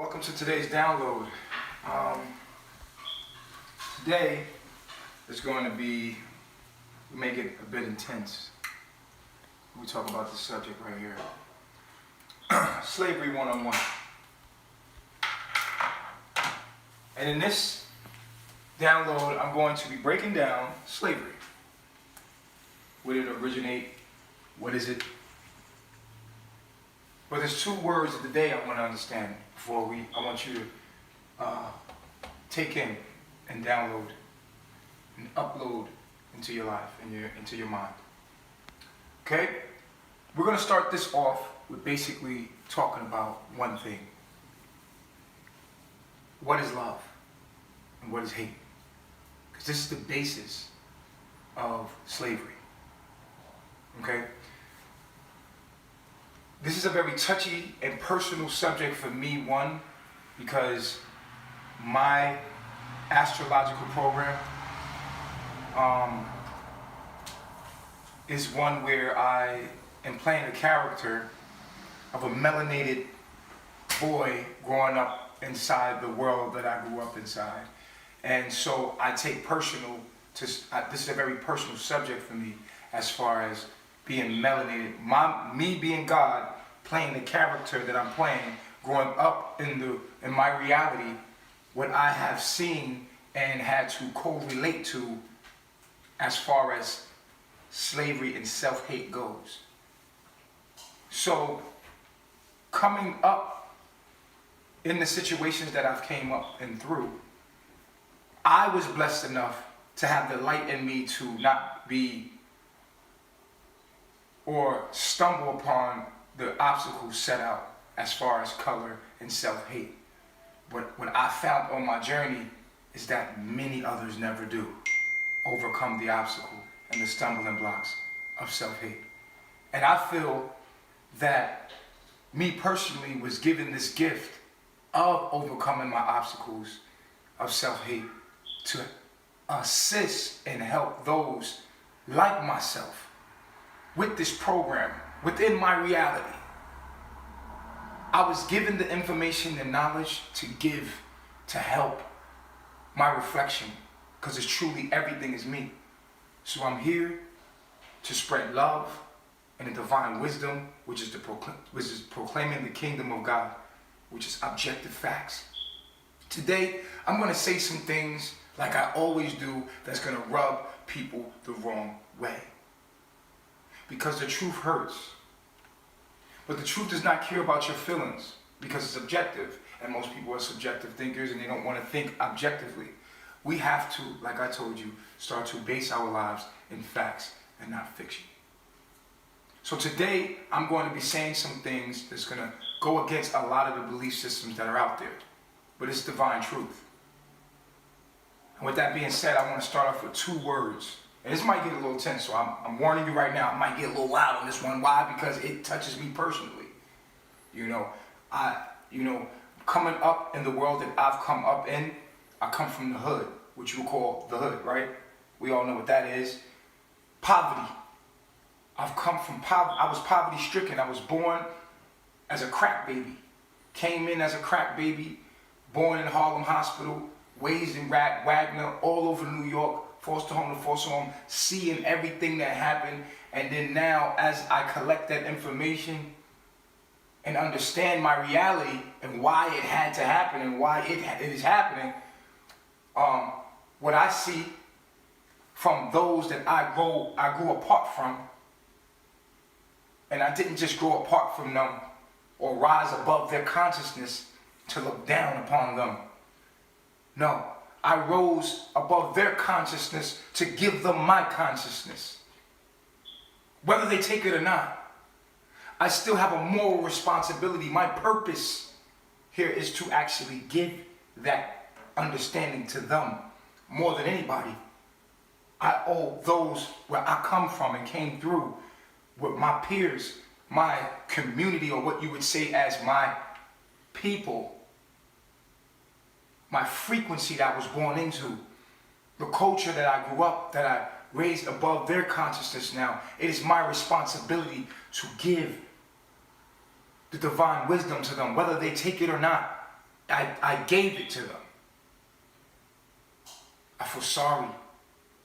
Welcome to today's download. Today is going to be, make it a bit intense. We talk about this subject right here. Slavery 101. And in this download, I'm going to be breaking down slavery. Where did it originate? What is it? But there's two words of the day I want to understand before I want you to take in and download and upload into your life and into your mind. Okay? We're going to start this off with basically talking about one thing. What is love and what is hate? Because this is the basis of slavery. Okay? This is a very touchy and personal subject for me, one, because my astrological program is one where I am playing a character of a melanated boy growing up inside the world that I grew up inside. And so I take this is a very personal subject for me as far as being melanated. Me being God, playing the character that I'm playing, growing up in my reality, what I have seen and had to correlate to as far as slavery and self-hate goes. So, coming up in the situations that I've came up and through, I was blessed enough to have the light in me to not be or stumble upon the obstacles set out as far as color and self-hate. But what I found on my journey is that many others never do overcome the obstacle and the stumbling blocks of self-hate. And I feel that me personally was given this gift of overcoming my obstacles of self-hate to assist and help those like myself with this program, within my reality. I was given the information and knowledge to give, to help my reflection, because it's truly everything is me. So I'm here to spread love and the divine wisdom, which is proclaiming the kingdom of God, which is objective facts. Today, I'm going to say some things like I always do that's going to rub people the wrong way. Because the truth hurts. But the truth does not care about your feelings because it's objective. And most people are subjective thinkers and they don't want to think objectively. We have to, like I told you, start to base our lives in facts and not fiction. So today, I'm going to be saying some things that's going to go against a lot of the belief systems that are out there. But it's divine truth. And with that being said, I want to start off with two words. And this might get a little tense, so I'm warning you right now, I might get a little loud on this one. Why? Because it touches me personally. Coming up in the world that I've come up in, I come from the hood, which you would call the hood, right? We all know what that is. Poverty. I've come from poverty. I was poverty stricken. I was born as a crack baby. Came in as a crack baby, born in Harlem Hospital, raised in Wagner, all over New York, foster home to foster home, seeing everything that happened. And then now, as I collect that information and understand my reality and why it had to happen and why it is happening, what I see from those that I grew apart from, and I didn't just grow apart from them or rise above their consciousness to look down upon them. No. I rose above their consciousness to give them my consciousness. Whether they take it or not, I still have a moral responsibility. My purpose here is to actually give that understanding to them more than anybody. I owe those where I come from and came through with my peers, my community, or what you would say as my people, my frequency that I was born into, the culture that I grew up, that I raised above their consciousness now. It is my responsibility to give the divine wisdom to them, whether they take it or not. I gave it to them. I feel sorry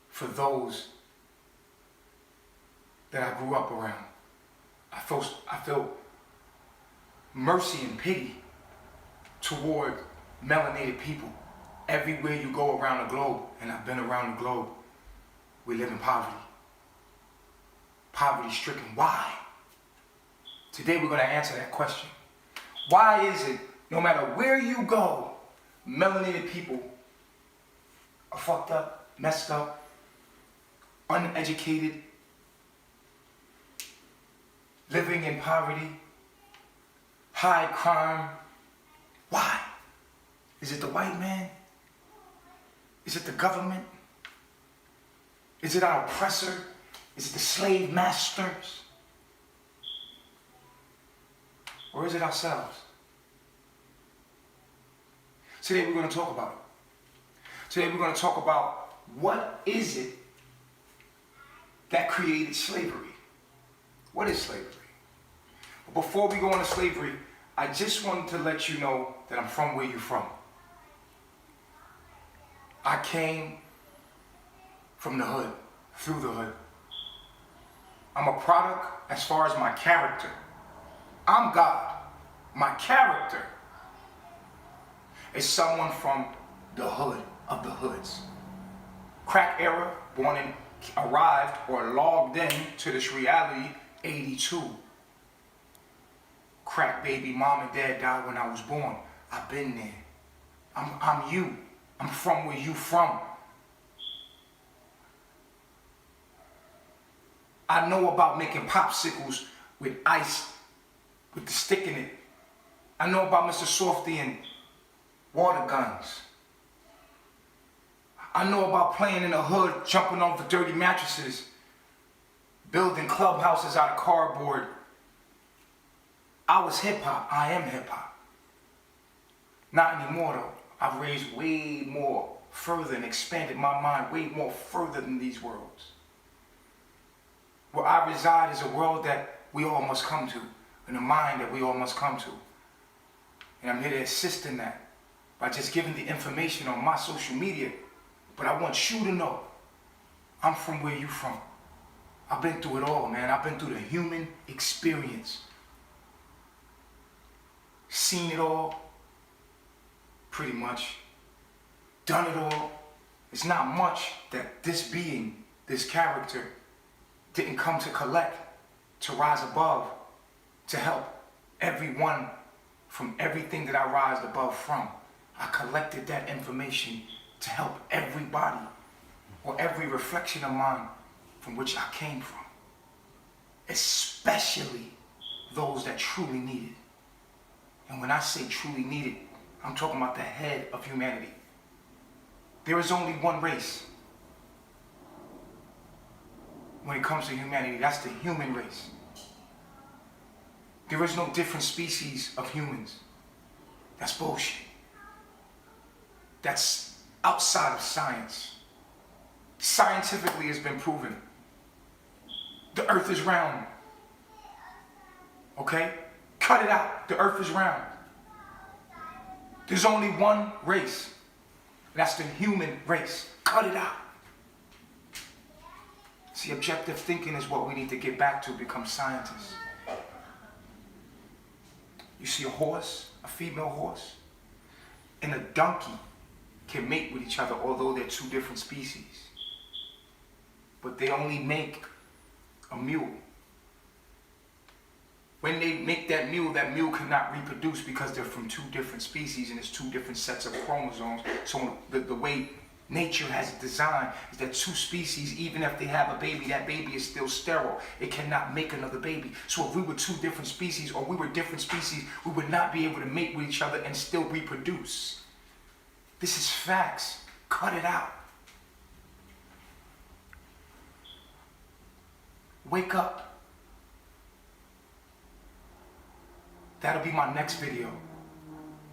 for those that I grew up around. I feel mercy and pity toward melanated people. Everywhere you go around the globe, and I've been around the globe, we live in poverty. Poverty-stricken. Why? Today we're going to answer that question. Why is it, no matter where you go, melanated people are fucked up, messed up, uneducated, living in poverty, high crime? Why? Is it the white man? Is it the government? Is it our oppressor? Is it the slave masters? Or is it ourselves? Today we're going to talk about it. Today we're going to talk about what is it that created slavery? What is slavery? But before we go into slavery, I just wanted to let you know that I'm from where you're from. I came from the hood, through the hood. I'm a product as far as my character. I'm God. My character is someone from the hood of the hoods. Crack era, arrived or logged in to this reality, 82. Crack baby, mom and dad died when I was born. I've been there. I'm you. I'm from where you from. I know about making popsicles with ice, with the stick in it. I know about Mr. Softy and water guns. I know about playing in the hood, jumping over dirty mattresses, building clubhouses out of cardboard. I was hip-hop. I am hip-hop. Not anymore, though. I've raised way more further and expanded my mind way more further than these worlds. Where I reside is a world that we all must come to, and a mind that we all must come to. And I'm here to assist in that by just giving the information on my social media. But I want you to know, I'm from where you from. I've been through it all, man. I've been through the human experience. Seen it all, pretty much. Done it all. It's not much that this being, this character, didn't come to collect, to rise above, to help everyone from everything that I rise above from. I collected that information to help everybody, or every reflection of mine from which I came from. Especially those that truly need it. And when I say truly need it, I'm talking about the head of humanity. There is only one race. When it comes to humanity, that's the human race. There is no different species of humans. That's bullshit. That's outside of science. Scientifically, it's been proven. The earth is round. Okay? Cut it out. The earth is round. There's only one race. That's the human race. Cut it out. See, objective thinking is what we need to get back to, become scientists. You see a horse, a female horse, and a donkey can mate with each other, although they're two different species. But they only make a mule. When they make that mule cannot reproduce because they're from two different species and it's two different sets of chromosomes. So the way nature has it designed is that two species, even if they have a baby, that baby is still sterile. It cannot make another baby. So if we were two different species or we were different species, we would not be able to mate with each other and still reproduce. This is facts. Cut it out. Wake up. That'll be my next video.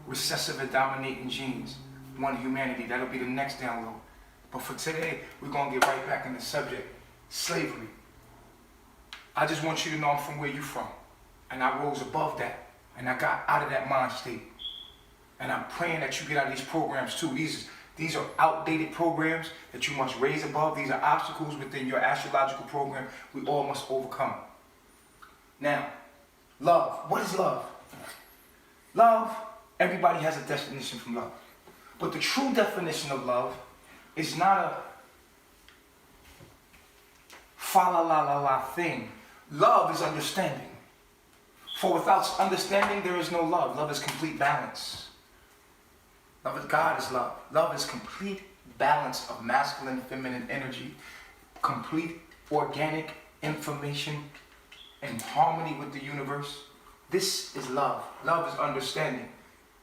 Recessive and dominating genes. One humanity. That'll be the next download. But for today, we're going to get right back in the subject. Slavery. I just want you to know I'm from where you're from. And I rose above that. And I got out of that mind state. And I'm praying that you get out of these programs too. These are outdated programs that you must raise above. These are obstacles within your astrological program we all must overcome. Now, love. What is love? Love, everybody has a definition from love. But the true definition of love is not a fa-la-la-la-la thing. Love is understanding. For without understanding, there is no love. Love is complete balance. Love of God is love. Love is complete balance of masculine, feminine energy, complete organic information in harmony with the universe. This is love. Love is understanding.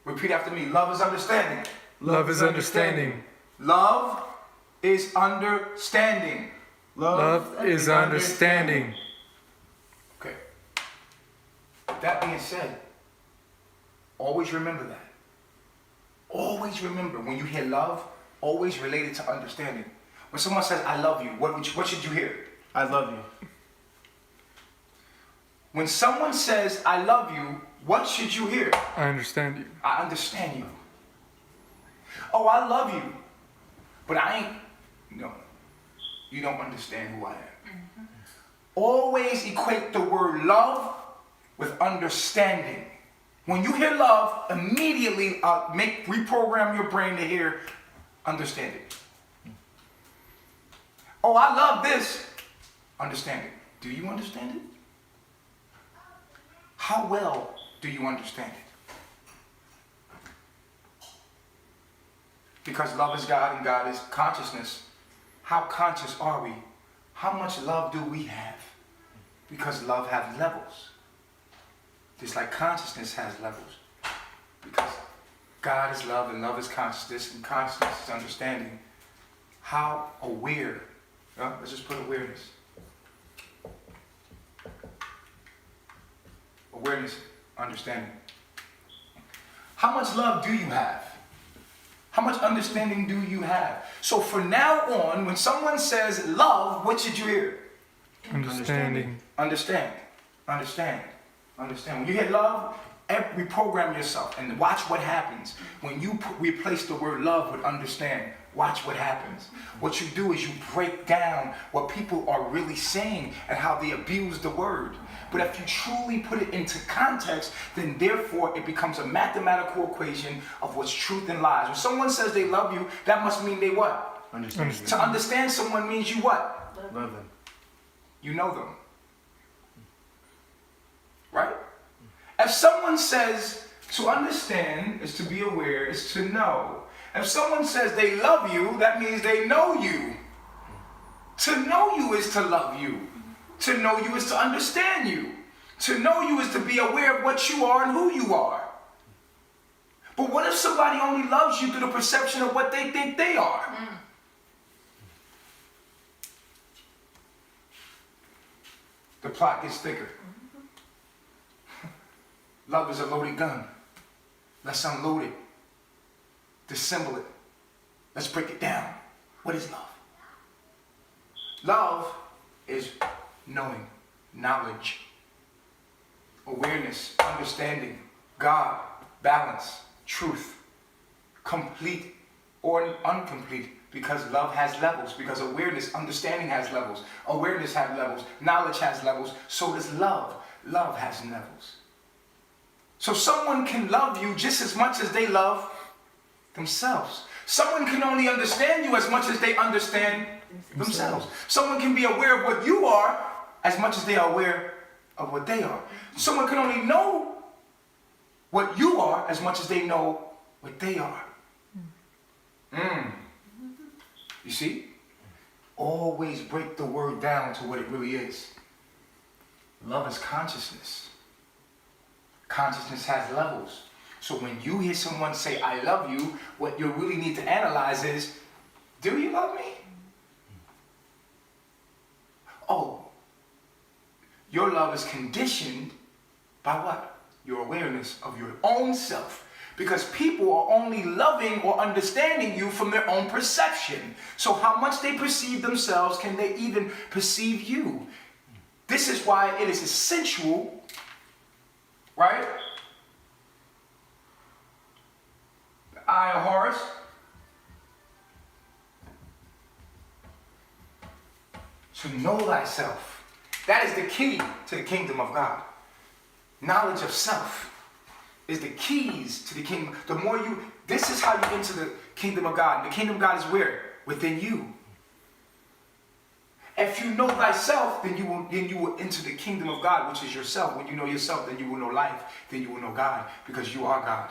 Repeat after me. Love is understanding. Love is understanding. Love is understanding. Love is understanding. Okay. That being said, always remember that. Always remember, when you hear love, always relate it to understanding. When someone says, I love you, what should you hear? I love you. When someone says, I love you, what should you hear? I understand you. I understand you. Oh, I love you, but I ain't, no. You don't understand who I am. Mm-hmm. Always equate the word love with understanding. When you hear love, immediately reprogram your brain to hear understanding. Oh, I love this. Understanding. Do you understand it? How well do you understand it? Because love is God and God is consciousness. How conscious are we? How much love do we have? Because love has levels. Just like consciousness has levels. Because God is love and love is consciousness and consciousness is understanding. How aware, let's just put awareness. Awareness, understanding. How much love do you have? How much understanding do you have? So from now on, when someone says love, what should you hear? Understanding. Understand. Understand. Understand. When you hear love, reprogram yourself and watch what happens. When you replace the word love with understand, watch what happens. What you do is you break down what people are really saying and how they abuse the word. But if you truly put it into context, then therefore it becomes a mathematical equation of what's truth and lies. When someone says they love you, that must mean they what? Understand. To understand someone means you what? Love them. You know them. Right? If someone says to understand is to be aware, is to know. If someone says they love you, that means they know you. To know you is to love you. To know you is to understand you. To know you is to be aware of what you are and who you are. But what if somebody only loves you through the perception of what they think they are? The plot gets thicker. Love is a loaded gun. Let's unload it. Dissemble it. Let's break it down. What is love? Love is knowing, knowledge, awareness, understanding, God, balance, truth, complete or incomplete, because love has levels, because awareness, understanding has levels, awareness has levels, knowledge has levels, so does love. Love has levels. So someone can love you just as much as they love themselves. Someone can only understand you as much as they understand themselves. Someone can be aware of what you are as much as they are aware of what they are. Someone can only know what you are as much as they know what they are. You see? Always break the word down to what it really is. Love is consciousness. Consciousness has levels. So when you hear someone say, I love you, what you really need to analyze is, do you love me? Oh, your love is conditioned by what? Your awareness of your own self. Because people are only loving or understanding you from their own perception. So how much they perceive themselves can they even perceive you? This is why it is essential, right? higher Horus? To know thyself. That is the key to the kingdom of God. Knowledge of self is the keys to the kingdom. The more you, this is how you enter the kingdom of God. And the kingdom of God is where? Within you. If you know thyself, then you will enter the kingdom of God, which is yourself. When you know yourself, then you will know life. Then you will know God, because you are God.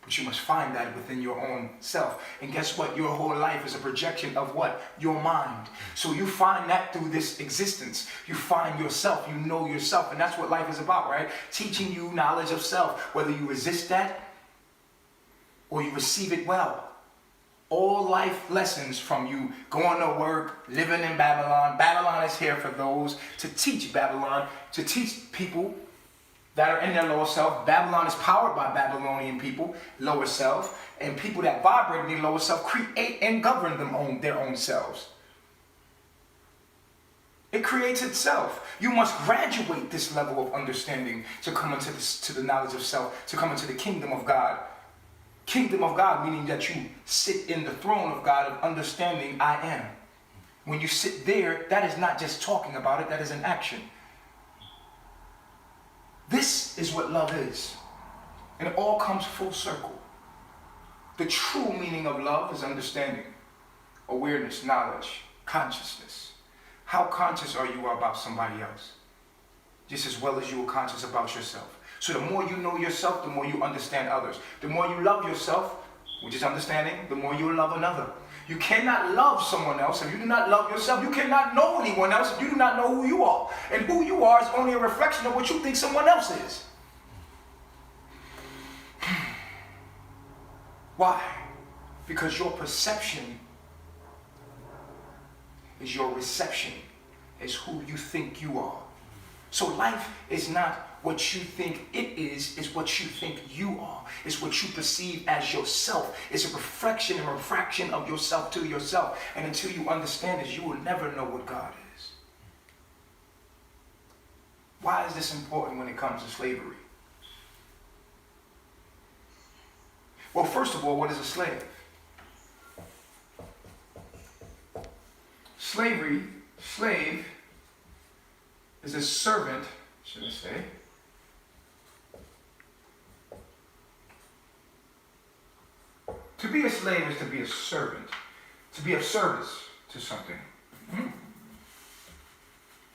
But you must find that within your own self. And guess what? Your whole life is a projection of what? Your mind. So you find that through this existence. You find yourself. You know yourself. And that's what life is about, right? Teaching you knowledge of self. Whether you resist that or you receive it well. All life lessons from you going to work, living in Babylon. Babylon is here for those to teach Babylon, to teach people that are in their lower self. Babylon is powered by Babylonian people, lower self, and people that vibrate in their lower self create and govern their own selves. It creates itself. You must graduate this level of understanding to come into to the knowledge of self, to come into the kingdom of God. Kingdom of God meaning that you sit in the throne of God of understanding I am. When you sit there, that is not just talking about it, that is an action. This is what love is. And it all comes full circle. The true meaning of love is understanding, awareness, knowledge, consciousness. How conscious are you about somebody else? Just as well as you are conscious about yourself. So the more you know yourself, the more you understand others. The more you love yourself, which is understanding, the more you will love another. You cannot love someone else if you do not love yourself. You cannot know anyone else if you do not know who you are. And who you are is only a reflection of what you think someone else is. Why? Because your perception is your reception, is who you think you are. So life is not what you think it is what you think you are. It's what you perceive as yourself. It's a reflection and refraction of yourself to yourself. And until you understand this, you will never know what God is. Why is this important when it comes to slavery? Well, first of all, what is a slave? Slave is a servant, should I say? To be a slave is to be a servant, to be of service to something.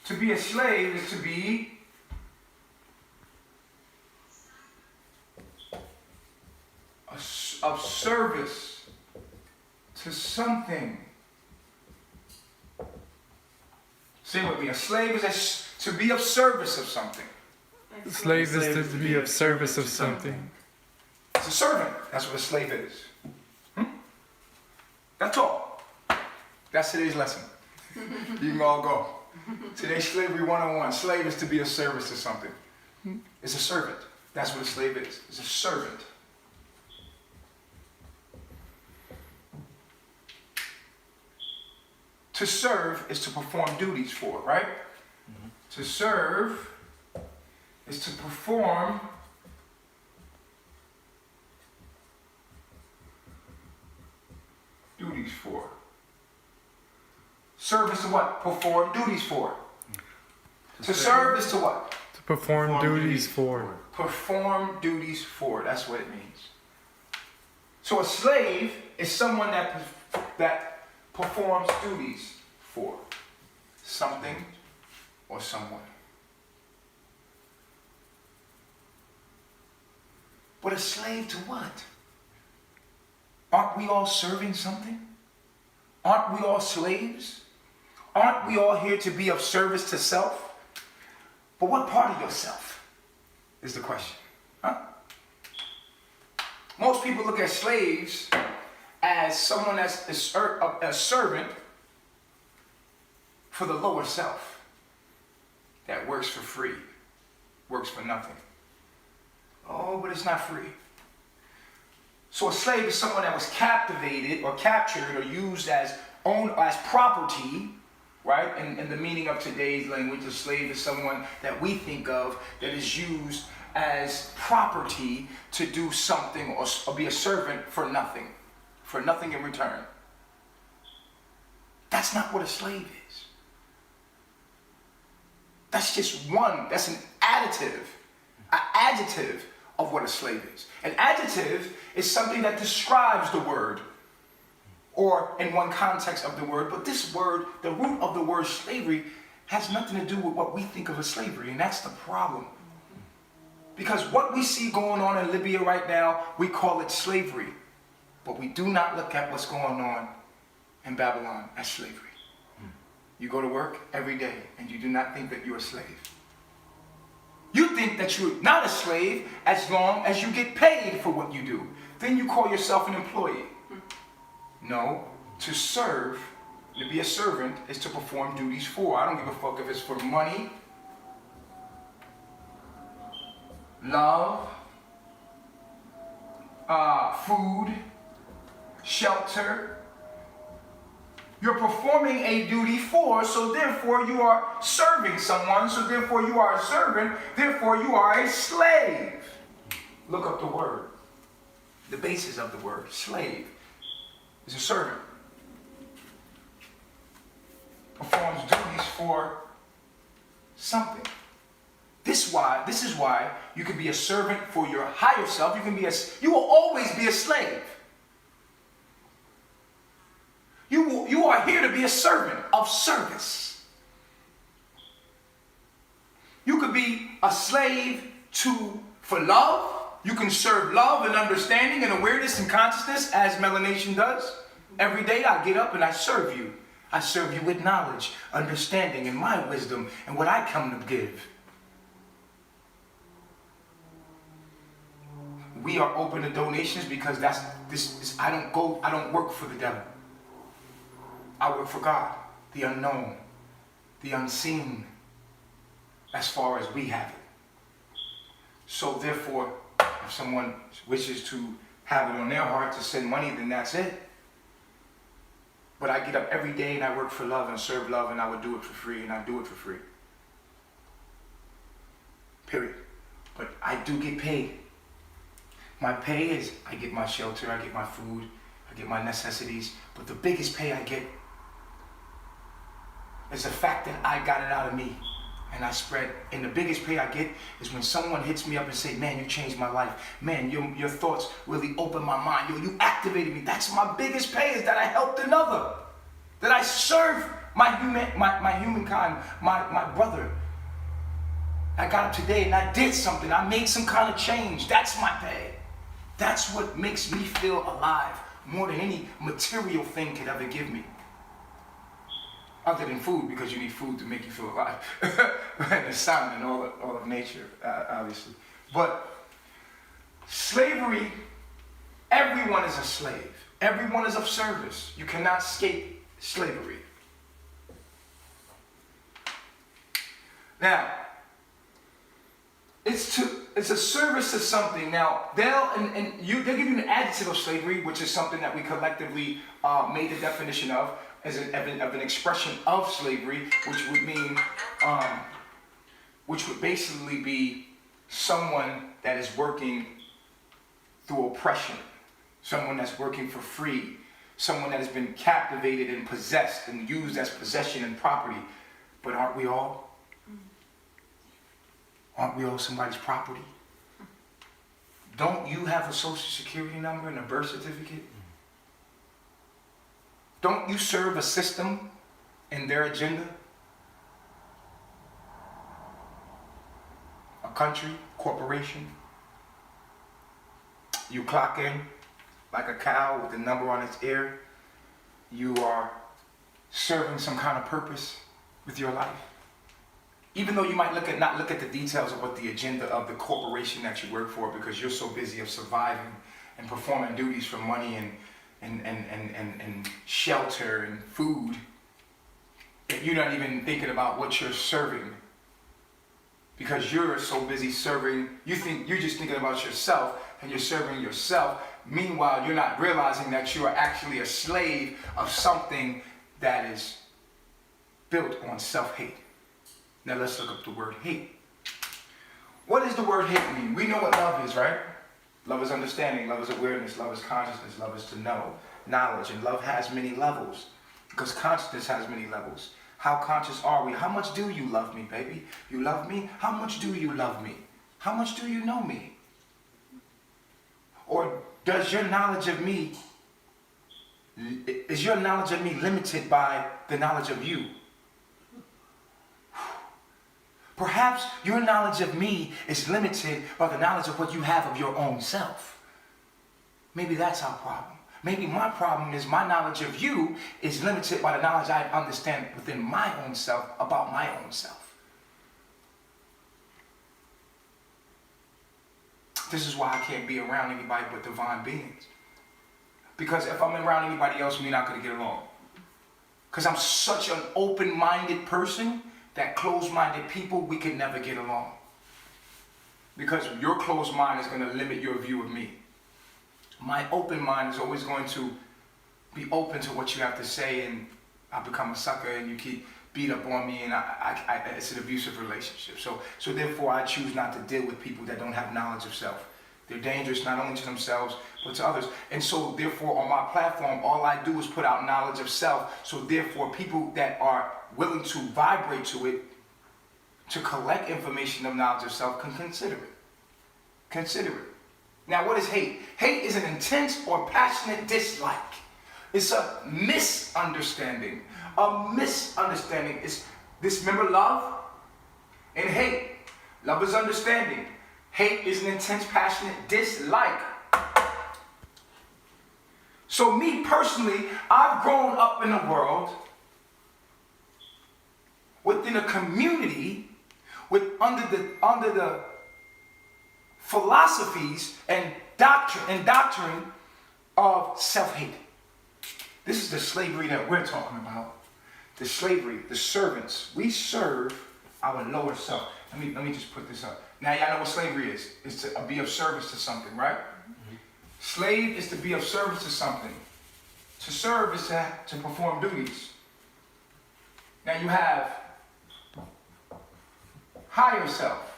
To be a slave is to be of service to something. Say with me, a slave is to be of service of something. A slave is to be of service of something. It's a servant. That's what a slave is. That's all. That's today's lesson. You can all go. Today's Slavery 101. Slave is to be of service to something. It's a servant. That's what a slave is. It's a servant. To serve is to perform duties for, right? To serve is to perform duties for. Serve is to what? Perform duties for. To serve is to what? To perform duties for. Perform duties for. That's what it means. So a slave is someone that performs duties for something or someone. But a slave to what? Aren't we all serving something? Aren't we all slaves? Aren't we all here to be of service to self? But what part of yourself is the question? Huh? Most people look at slaves as someone that's a servant for the lower self that works for free, works for nothing. Oh, but it's not free. So a slave is someone that was captivated or captured or used as property, right? In the meaning of today's language, a slave is someone that we think of that is used as property to do something or be a servant for nothing in return. That's not what a slave is. That's just that's an adjective of what a slave is. An adjective is something that describes the word, or in one context of the word, but this word, the root of the word slavery, has nothing to do with what we think of as slavery, and that's the problem. Because what we see going on in Libya right now, we call it slavery, but we do not look at what's going on in Babylon as slavery. You go to work every day and you do not think that you're a slave. You think that you're not a slave as long as you get paid for what you do. Then you call yourself an employee. No, to serve, to be a servant, is to perform duties for. I don't give a fuck if it's for money, love, food, shelter. You're performing a duty for, so therefore you are serving someone, so therefore you are a servant, therefore you are a slave. Look up the word. The basis of the word, slave, is a servant. Performs duties for something. This is why you can be a servant for your higher self. You will always be a slave. You are here to be a servant of service. You could be a slave for love. You can serve love and understanding and awareness and consciousness as Melanation does. Every day I get up and I serve you. I serve you with knowledge, understanding, and my wisdom and what I come to give. We are open to donations because I don't work for the devil. I work for God, the unknown, the unseen, as far as we have it. So therefore, if someone wishes to have it on their heart to send money, then that's it. But I get up every day and I work for love and serve love, and I would do it for free, and I do it for free. Period. But I do get paid. My pay is, I get my shelter, I get my food, I get my necessities, but the biggest pay I get is the fact that I got it out of me and I spread. And the biggest pay I get is when someone hits me up and say, man, you changed my life. Man, your thoughts really opened my mind. You activated me. That's my biggest pay, is that I helped another. That I served my humankind, my brother. I got up today and I did something. I made some kind of change. That's my pay. That's what makes me feel alive more than any material thing could ever give me. Other than food, because you need food to make you feel alive. And the sun and all of nature, obviously. But slavery, everyone is a slave. Everyone is of service. You cannot escape slavery. Now, it's a service to something. Now, they'll give you an adjective of slavery, which is something that we collectively made the definition of an expression of slavery, which would mean, which would basically be someone that is working through oppression, someone that's working for free, someone that has been captivated and possessed and used as possession and property. But aren't we all? Aren't we all somebody's property? Don't you have a social security number and a birth certificate? Don't you serve a system in their agenda? A country, corporation? You clock in like a cow with a number on its ear. You are serving some kind of purpose with your life. Even though you might not look at the details of what the agenda of the corporation that you work for, because you're so busy of surviving and performing duties for money and shelter and food, that you're not even thinking about what you're serving, because you're so busy serving. You think you're just thinking about yourself and you're serving yourself. Meanwhile, you're not realizing that you are actually a slave of something that is built on self-hate. Now let's look up the word hate. What does the word hate mean? We know what love is, right? Love is understanding, love is awareness, love is consciousness, love is to know, knowledge, and love has many levels because consciousness has many levels. How conscious are we? How much do you love me, baby? You love me? How much do you love me? How much do you know me? Or does your knowledge of me, is your knowledge of me limited by the knowledge of you? Perhaps your knowledge of me is limited by the knowledge of what you have of your own self. Maybe that's our problem. Maybe my problem is my knowledge of you is limited by the knowledge I understand within my own self about my own self. This is why I can't be around anybody but divine beings. Because if I'm around anybody else, we're not going to get along. Because I'm such an open-minded person that closed-minded people, we can never get along. Because your closed mind is going to limit your view of me. My open mind is always going to be open to what you have to say, and I become a sucker and you keep beat up on me, and it's an abusive relationship. So therefore I choose not to deal with people that don't have knowledge of self. They're dangerous not only to themselves, but to others. And so therefore on my platform, all I do is put out knowledge of self. So therefore people that are willing to vibrate to it, to collect information of knowledge of self, can consider it. Consider it. Now what is hate? Hate is an intense or passionate dislike. It's a misunderstanding. A misunderstanding is this, remember love and hate. Love is understanding. Hate is an intense, passionate dislike. So me personally, I've grown up in a world within a community under the philosophies and doctrine of self-hate. This is the slavery that we're talking about. The slavery, the servants. We serve our lower self. Let me just put this up. Now y'all know what slavery is. It's to be of service to something, right? Mm-hmm. Slave is to be of service to something. To serve is to perform duties. Now you have higher self.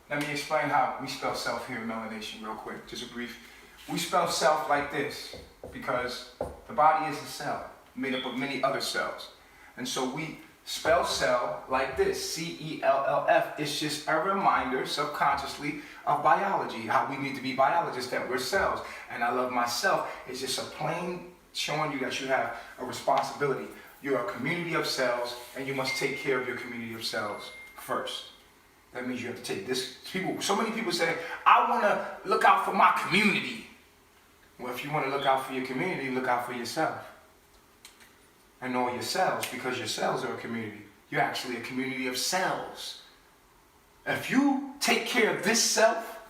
Let me explain how we spell self here in Melanation real quick. Just a brief. We spell self like this because the body is a cell made up of many other cells. And so we spell cell like this, C-E-L-L-F. It's just a reminder subconsciously of biology, how we need to be biologists, that we're cells. And I love myself. It's just a plain showing you that you have a responsibility. You're a community of cells, and you must take care of your community of cells first. That means you have to take this. So many people say, I want to look out for my community. Well, if you want to look out for your community, look out for yourself. And know your cells, because your cells are a community. You're actually a community of cells. If you take care of this self,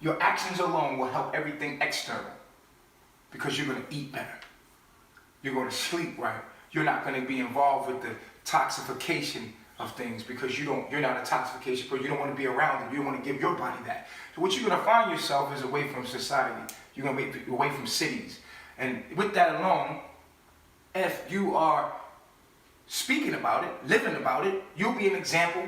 your actions alone will help everything external. Because you're going to eat better. You're going to sleep right. You're not going to be involved with the toxification of things because you're not a toxification, but you don't want to be around it. You don't want to give your body that. So what you're going to find yourself is away from society. You're going to be away from cities. And with that alone, if you are speaking about it, living about it, you'll be an example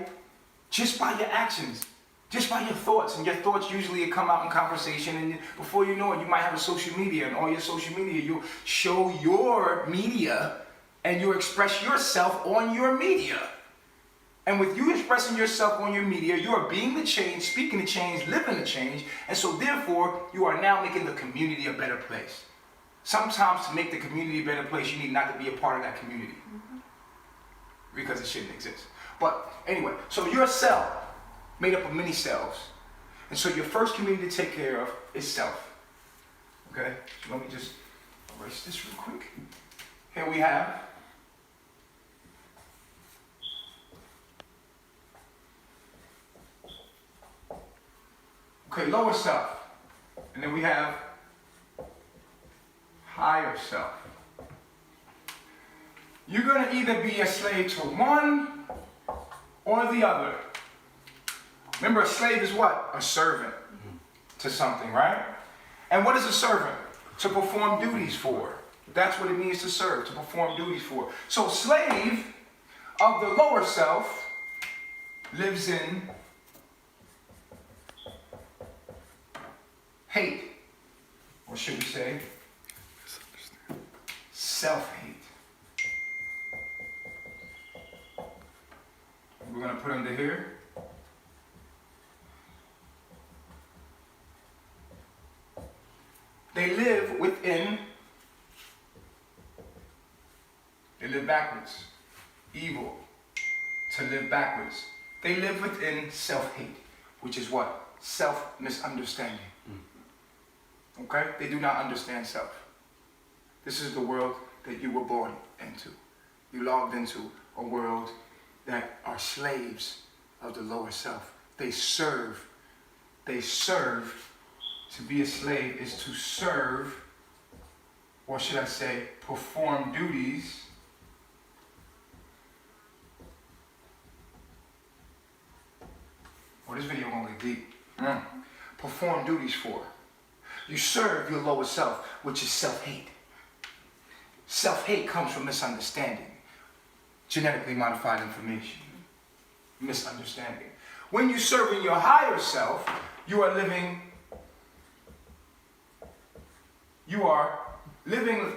just by your actions, just by your thoughts. And your thoughts usually come out in conversation, and before you know it, you might have a social media, and all your social media, you'll show your media, and you'll express yourself on your media. And with you expressing yourself on your media, you are being the change, speaking the change, living the change, and so therefore, you are now making the community a better place. Sometimes to make the community a better place, you need not to be a part of that community. Mm-hmm. Because it shouldn't exist. But anyway, so you're a cell made up of many cells. And so your first community to take care of is self. Okay? So let me just erase this real quick. Here we have lower self. And then we have higher self. You're going to either be a slave to one or the other. Remember, a slave is what? A servant to something, right? And what is a servant? To perform duties for. That's what it means to serve, to perform duties for. So slave of the lower self lives in hate, or should we say self-hate. We're going to put under here they live within, they live backwards. Evil, to live backwards. They live within self-hate, which is what? Self-misunderstanding. Okay? They do not understand self. This is the world that you were born into. You logged into a world that are slaves of the lower self. They serve. To be a slave is to serve, or should I say, perform duties this video gonna get deep. Perform duties for. You serve your lower self, which is self-hate. Self-hate comes from misunderstanding. Genetically modified information. Misunderstanding. When you serve in your higher self, you are living,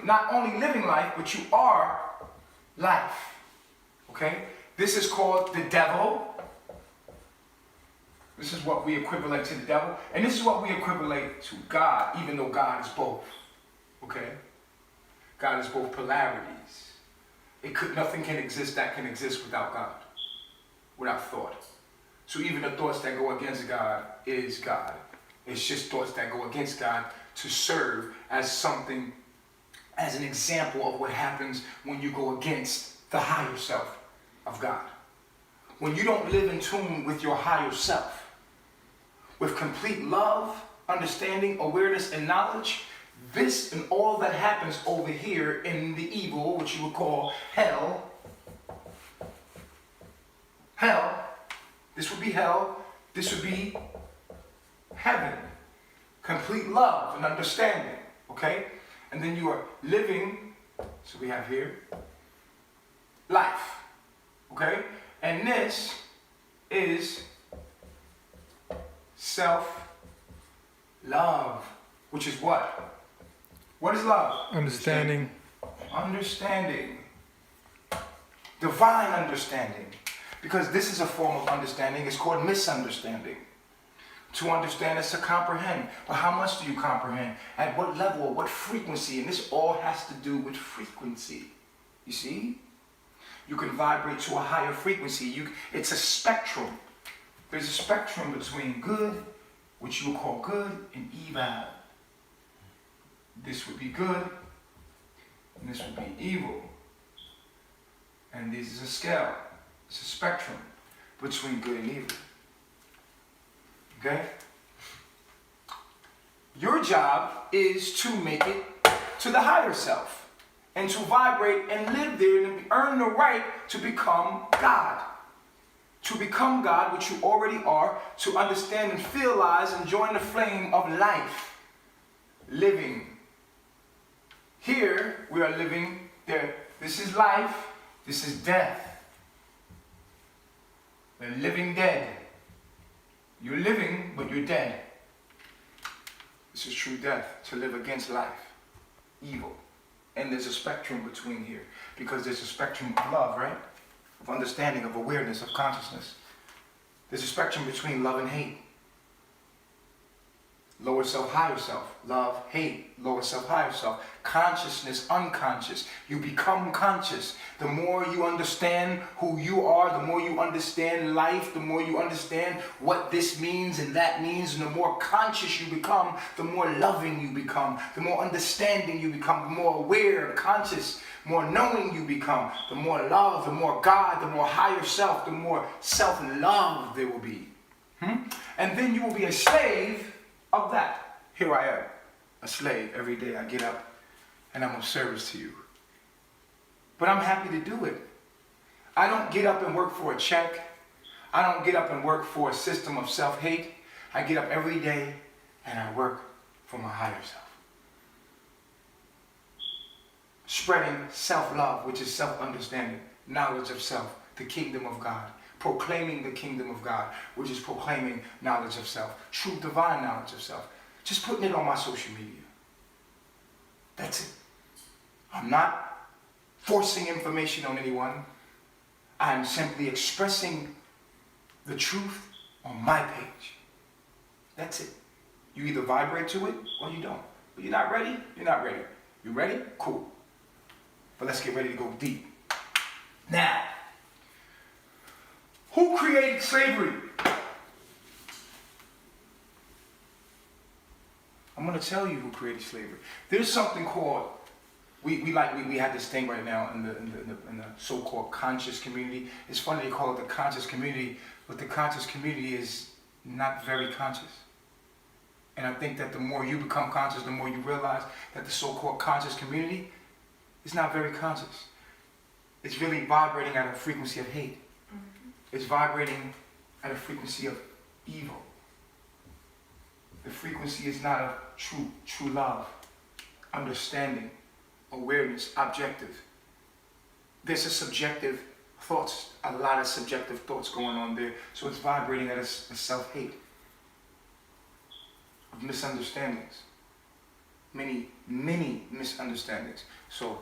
not only living life, but you are life. Okay? This is called the devil. This is what we equivalent to the devil. And this is what we equivalent to God, even though God is both. Okay? God is both polarities. Nothing can exist that can exist without God. Without thought. So even the thoughts that go against God is God. It's just thoughts that go against God to serve as something, as an example of what happens when you go against the higher self of God. When you don't live in tune with your higher self, with complete love, understanding, awareness, and knowledge, this and all that happens over here in the evil, which you would call hell, this would be hell, this would be heaven. Complete love and understanding, okay? And then you are living, so we have here, life, okay? And this is self-love, which is what? What is love? Understanding. Understanding. Divine understanding. Because this is a form of understanding. It's called misunderstanding. To understand is to comprehend. But how much do you comprehend? At what level? What frequency? And this all has to do with frequency. You see? You can vibrate to a higher frequency. It's a spectrum. There's a spectrum between good, which you will call good, and evil. This would be good, and this would be evil. And this is a scale. It's a spectrum between good and evil. Okay? Your job is to make it to the higher self and to vibrate and live there and earn the right to become God. To become God, which you already are, to understand and realize and join the flame of life. Living. Here we are living there. This is life, this is death. The living dead. You're living, but you're dead. This is true death, to live against life. Evil. And there's a spectrum between here. Because there's a spectrum of love, right? Of understanding, of awareness, of consciousness. There's a spectrum between love and hate. Lower self, higher self. Love, hate. Lower self, higher self. Consciousness, unconscious. You become conscious. The more you understand who you are, the more you understand life, the more you understand what this means and that means, and the more conscious you become, the more loving you become, the more understanding you become, the more aware, conscious, more knowing you become, the more love, the more God, the more higher self, the more self-love there will be. And then you will be a slave of that. Here I am, a slave. Every day I get up and I'm of service to you. But I'm happy to do it. I don't get up and work for a check. I don't get up and work for a system of self-hate. I get up every day and I work for my higher self. Spreading self-love, which is self-understanding, knowledge of self, the kingdom of God, proclaiming the kingdom of God, which is proclaiming knowledge of self, true divine knowledge of self. Just putting it on my social media. That's it. I'm not forcing information on anyone. I'm simply expressing the truth on my page. That's it. You either vibrate to it or you don't. But you're not ready, you're not ready. You ready? Cool. But let's get ready to go deep. Now, who created slavery? I'm going to tell you who created slavery. There's something called, we had this thing right now in the so-called conscious community. It's funny they call it the conscious community, but the conscious community is not very conscious. And I think that the more you become conscious, the more you realize that the so-called conscious community is not very conscious. It's really vibrating at a frequency of hate. It's vibrating at a frequency of evil. The frequency is not of true love, understanding, awareness, objective. There's a subjective thoughts, a lot of subjective thoughts going on there. So it's vibrating at a self-hate, of misunderstandings. Many misunderstandings. So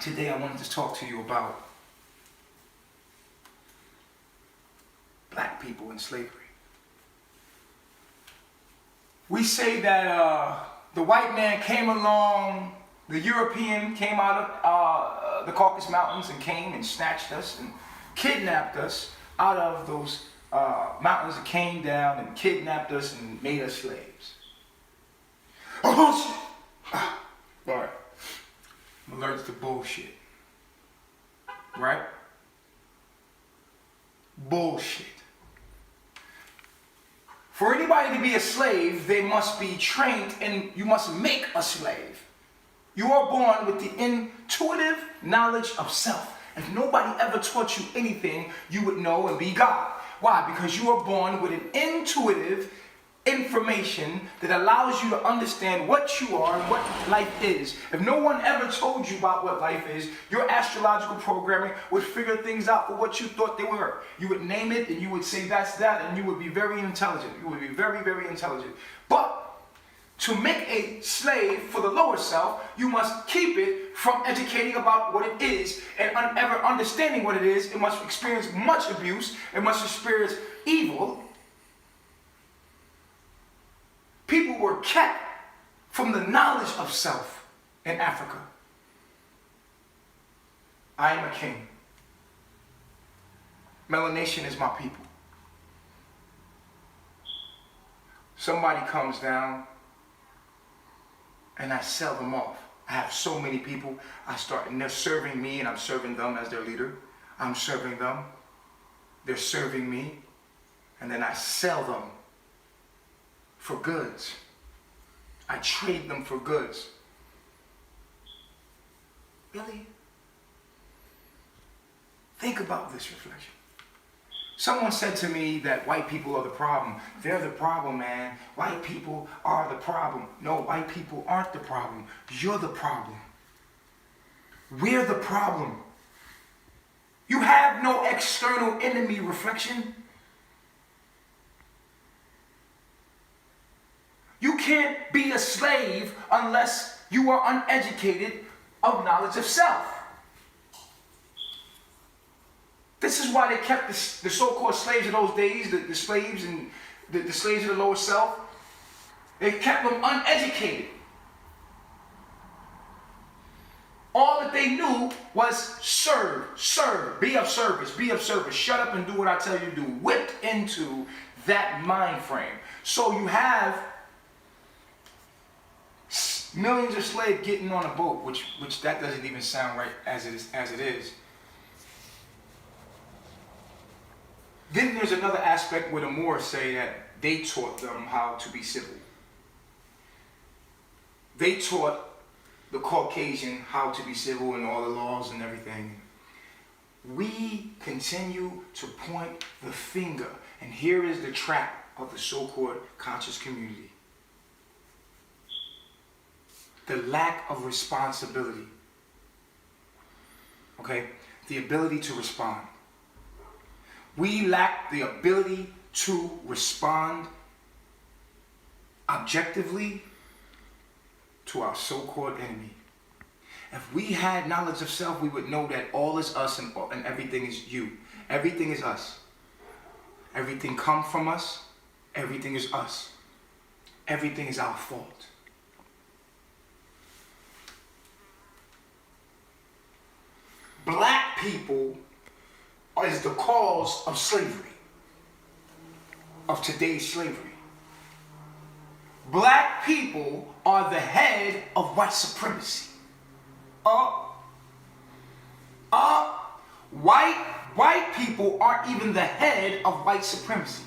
today I wanted to talk to you about black people in slavery. We say that the white man came along, the European came out of the Caucasus Mountains and came and snatched us and kidnapped us out of those mountains and came down and kidnapped us and made us slaves. Oh, bullshit. Right. I'm allergic to bullshit. Right? Bullshit. For anybody to be a slave, they must be trained and you must make a slave. You are born with the intuitive knowledge of self. If nobody ever taught you anything, you would know and be God. Why? Because you are born with an intuitive information that allows you to understand what you are and what life is. If no one ever told you about what life is, your astrological programming would figure things out for what you thought they were. You would name it and you would say that's that, and you would be very intelligent. You would be very, very intelligent. But to make a slave for the lower self, you must keep it from educating about what it is and ever understanding what it is. It must experience much abuse. It must experience evil. People were kept from the knowledge of self in Africa. I am a king. Melanation is my people. Somebody comes down and I sell them off. I have so many people. And they're serving me and I'm serving them as their leader. I'm serving them. They're serving me. And then I sell them for goods. I trade them for goods. Really? Think about this reflection. Someone said to me that white people are the problem. They're the problem, man. White people are the problem. No, white people aren't the problem. You're the problem. We're the problem. You have no external enemy, reflection. You can't be a slave unless you are uneducated of knowledge of self. This is why they kept the so-called slaves of those days, the slaves and the slaves of the lower self. They kept them uneducated. All that they knew was serve, be of service, shut up and do what I tell you to do. Whipped into that mind frame. So you have millions of slaves getting on a boat, which that doesn't even sound right as it is. Then there's another aspect where the Moors say that they taught them how to be civil. They taught the Caucasian how to be civil and all the laws and everything. We continue to point the finger, and here is the trap of the so-called conscious community. The lack of responsibility. Okay? The ability to respond. We lack the ability to respond objectively to our so-called enemy. If we had knowledge of self, we would know that all is us and everything is you. Everything is us. Everything comes from us. Everything is us. Everything is our fault. Black people is the cause of slavery, of today's slavery. Black people are the head of white supremacy. White people aren't even the head of white supremacy.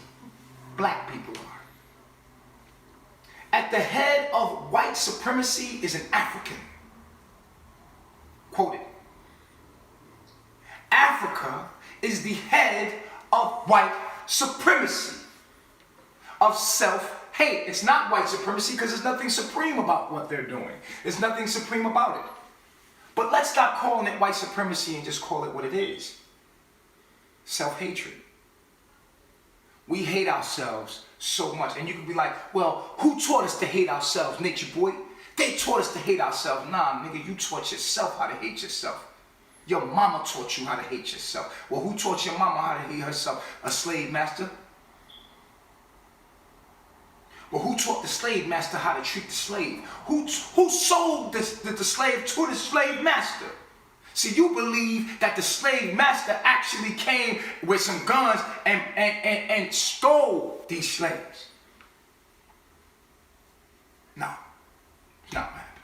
Black people are. At the head of white supremacy is an African. Quote it. Africa is the head of white supremacy, of self-hate. It's not white supremacy because there's nothing supreme about what they're doing. There's nothing supreme about it. But let's stop calling it white supremacy and just call it what it is. Self-hatred. We hate ourselves so much. And you could be like, well, who taught us to hate ourselves, Nature Boy? They taught us to hate ourselves. Nah, nigga, you taught yourself how to hate yourself. Your mama taught you how to hate yourself. Well, who taught your mama how to hate herself? A slave master? Well, who taught the slave master how to treat the slave? Who sold the slave to the slave master? See, you believe that the slave master actually came with some guns and stole these slaves. No, it's not what happened.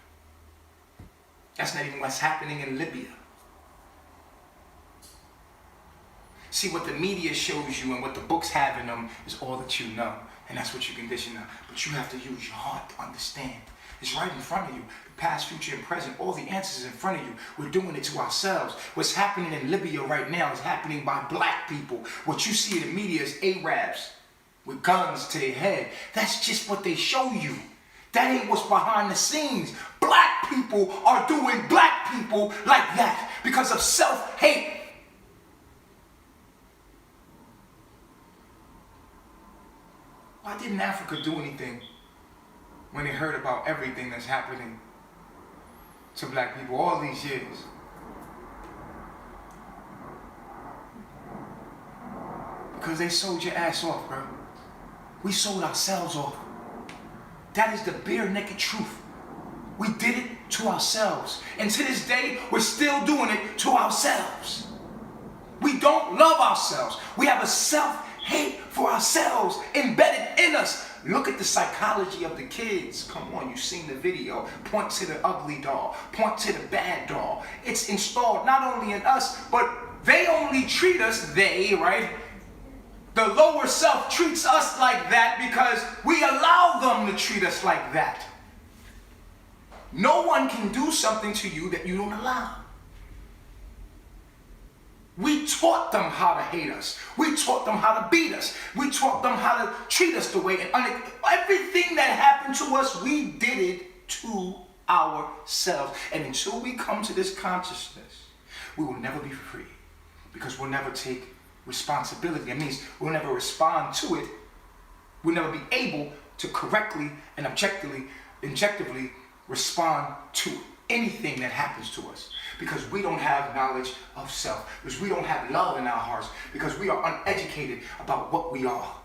That's not even what's happening in Libya. See, what the media shows you and what the books have in them is all that you know. And that's what you condition now. But you have to use your heart to understand. It's right in front of you. The past, future, and present. All the answers in front of you. We're doing it to ourselves. What's happening in Libya right now is happening by black people. What you see in the media is Arabs with guns to their head. That's just what they show you. That ain't what's behind the scenes. Black people are doing black people like that because of self-hate. Why didn't Africa do anything when they heard about everything that's happening to black people all these years? Because they sold your ass off, bro. We sold ourselves off. That is the bare naked truth. We did it to ourselves. And to this day, we're still doing it to ourselves. We don't love ourselves. We have a self-hate for ourselves embedded in us. Look at the psychology of the kids. Come on, you've seen the video. Point to the ugly doll. Point to the bad doll. It's installed not only in us, but they only treat us, right? The lower self treats us like that because we allow them to treat us like that. No one can do something to you that you don't allow. We taught them how to hate us. We taught them how to beat us. We taught them how to treat us the way. And everything that happened to us, we did it to ourselves. And until we come to this consciousness, we will never be free. Because we'll never take responsibility. That means we'll never respond to it. We'll never be able to correctly and objectively respond to anything that happens to us. Because we don't have knowledge of self. Because we don't have love in our hearts. Because we are uneducated about what we are.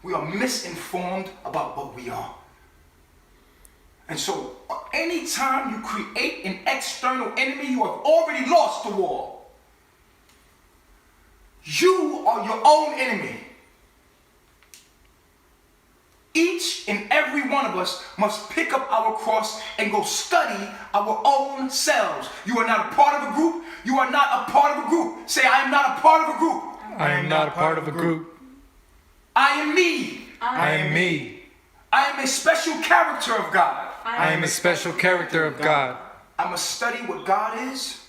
We are misinformed about what we are. And so, anytime you create an external enemy, you have already lost the war. You are your own enemy. Each and every one of us must pick up our cross and go study our own selves. You are not a part of a group. You are not a part of a group. Say, I am not a part of a group. I am not a part of a group. I am me. I am me. I am a special character of God. I am a special character of God. I must study what God is,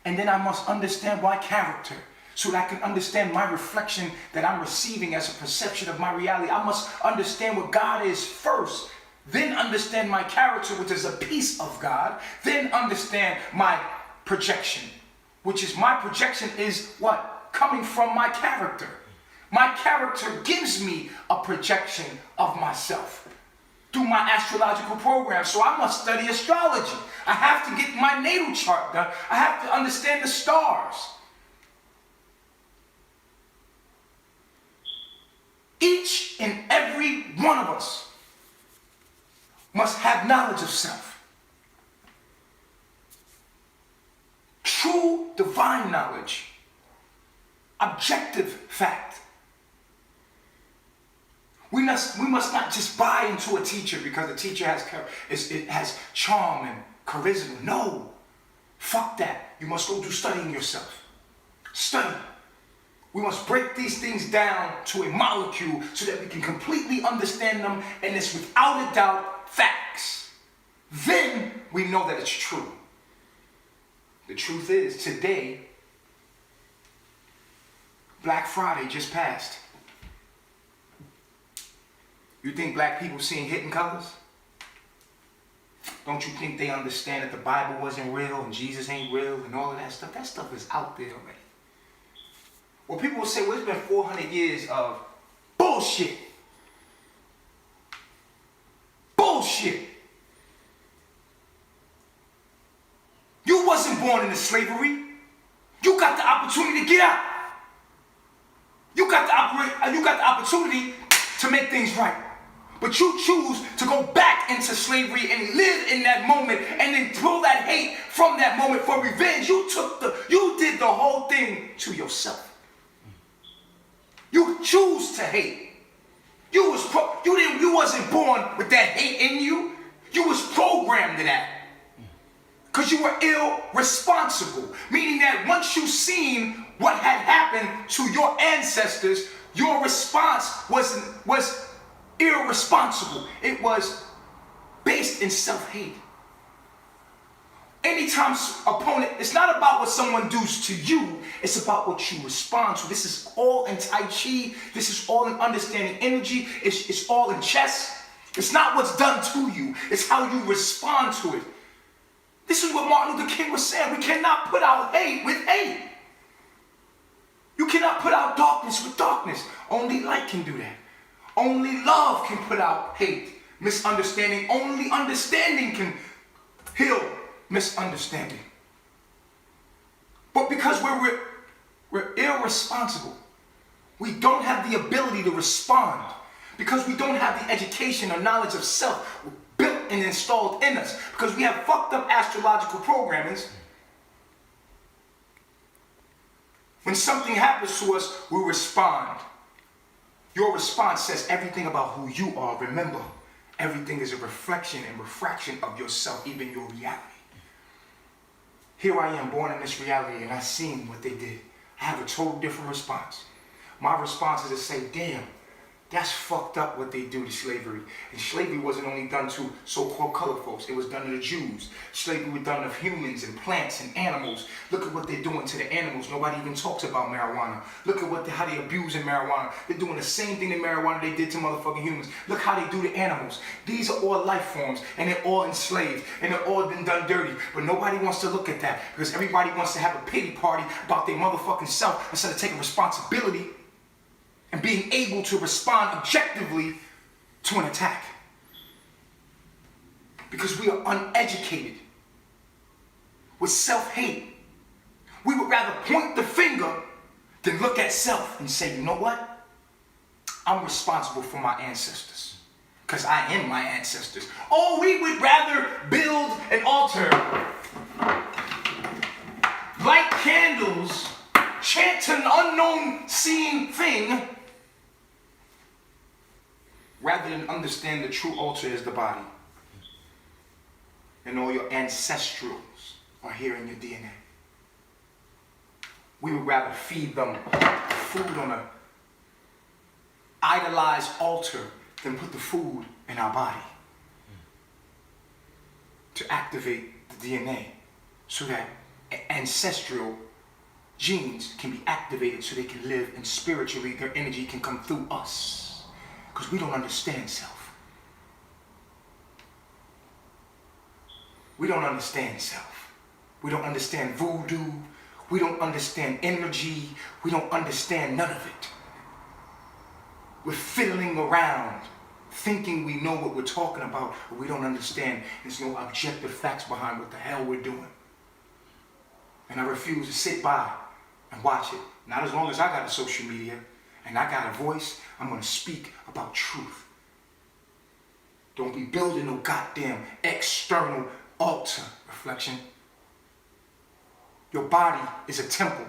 and then I must understand my character, so that I can understand my reflection that I'm receiving as a perception of my reality. I must understand what God is first, then understand my character, which is a piece of God, then understand my projection, which is my projection is what? coming from my character. My character gives me a projection of myself through my astrological program. So I must study astrology. I have to get my natal chart done. I have to understand the stars. Each and every one of us must have knowledge of self. True divine knowledge. Objective fact. We must not just buy into a teacher because the teacher has charm and charisma. No. Fuck that. You must go do studying yourself. Study. We must break these things down to a molecule so that we can completely understand them, and it's without a doubt facts. Then we know that it's true. The truth is, today, Black Friday just passed. You think black people seeing hidden colors? Don't you think they understand that the Bible wasn't real and Jesus ain't real and all of that stuff? That stuff is out there already. Well, people will say, well, it's been 400 years of bullshit. Bullshit. You wasn't born into slavery. You got the opportunity to get out. You got the opportunity to make things right. But you choose to go back into slavery and live in that moment and then pull that hate from that moment for revenge. You did the whole thing to yourself. You choose to hate. You wasn't born with that hate in you. You was programmed to that. Because you were irresponsible. Meaning that once you seen what had happened to your ancestors, your response was irresponsible. It was based in self-hate. Anytime opponent, it's not about what someone does to you, it's about what you respond to. This is all in Tai Chi. This is all in understanding energy. It's all in chess. It's not what's done to you. It's how you respond to it. This is what Martin Luther King was saying. We cannot put out hate with hate. You cannot put out darkness with darkness. Only light can do that. Only love can put out hate, misunderstanding. Only understanding can heal misunderstanding. But because we're irresponsible, we don't have the ability to respond. Because we don't have the education or knowledge of self built and installed in us. Because we have fucked up astrological programmings. When something happens to us, we respond. Your response says everything about who you are. Remember, everything is a reflection and refraction of yourself, even your reality. Here I am, born in this reality, and I've seen what they did. I have a total different response. My response is to say, damn, that's fucked up what they do to slavery. And slavery wasn't only done to so-called colored folks. It was done to the Jews. Slavery was done to humans and plants and animals. Look at what they're doing to the animals. Nobody even talks about marijuana. Look at how they abusing marijuana. They're doing the same thing to marijuana they did to motherfucking humans. Look how they do to animals. These are all life forms, and they're all enslaved, and they're all been done dirty. But nobody wants to look at that because everybody wants to have a pity party about their motherfucking self instead of taking responsibility and being able to respond objectively to an attack. Because we are uneducated with self-hate. We would rather point the finger than look at self and say, you know what? I'm responsible for my ancestors. Because I am my ancestors. Or we would rather build an altar, light candles, chant to an unknown seeing thing, rather than understand the true altar is the body. And all your ancestrals are here in your DNA. We would rather feed them food on an idolized altar than put the food in our body to activate the DNA so that ancestral genes can be activated so they can live, and spiritually their energy can come through us. Because we don't understand self. We don't understand self. We don't understand voodoo. We don't understand energy. We don't understand none of it. We're fiddling around, thinking we know what we're talking about, but we don't understand. There's no objective facts behind what the hell we're doing. And I refuse to sit by and watch it. Not as long as I got a social media and I got a voice, I'm going to speak about truth. Don't be building no goddamn external altar, reflection. Your body is a temple.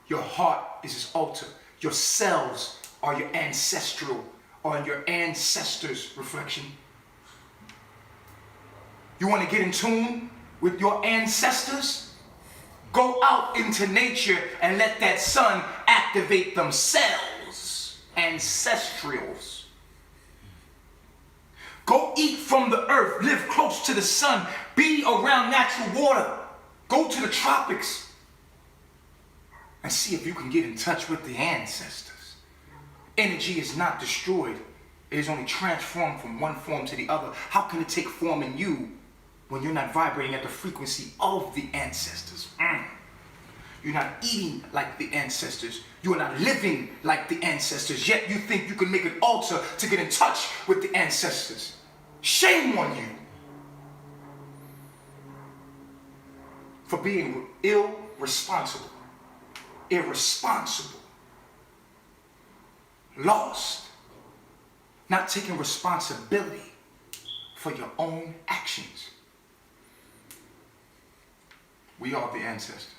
Your heart is his altar. Your cells are your ancestral, or your ancestors' reflection. You want to get in tune with your ancestors? Go out into nature and let that sun activate themselves, ancestrals. Go eat from the earth, live close to the sun, be around natural water. Go to the tropics and see if you can get in touch with the ancestors. Energy is not destroyed. It is only transformed from one form to the other. How can it take form in you when you're not vibrating at the frequency of the ancestors? You're not eating like the ancestors. You are not living like the ancestors. Yet you think you can make an altar to get in touch with the ancestors. Shame on you for being irresponsible, lost, not taking responsibility for your own actions. We are the ancestors.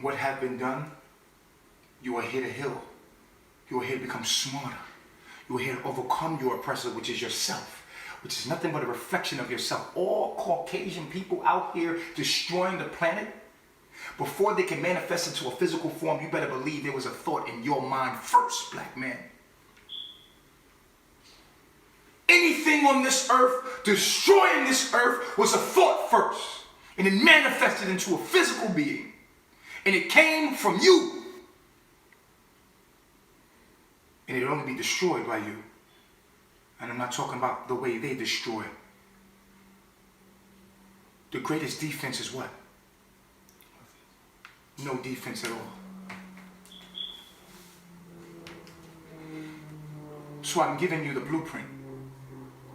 What had been done, you are here to heal. You are here to become smarter. You are here to overcome your oppressor, which is yourself, which is nothing but a reflection of yourself. All Caucasian people out here destroying the planet, before they can manifest into a physical form, you better believe there was a thought in your mind first, black man. Anything on this earth, destroying this earth, was a thought first. And it manifested into a physical being. And it came from you. And it'll only be destroyed by you. And I'm not talking about the way they destroy. The greatest defense is what? No defense at all. So I'm giving you the blueprint.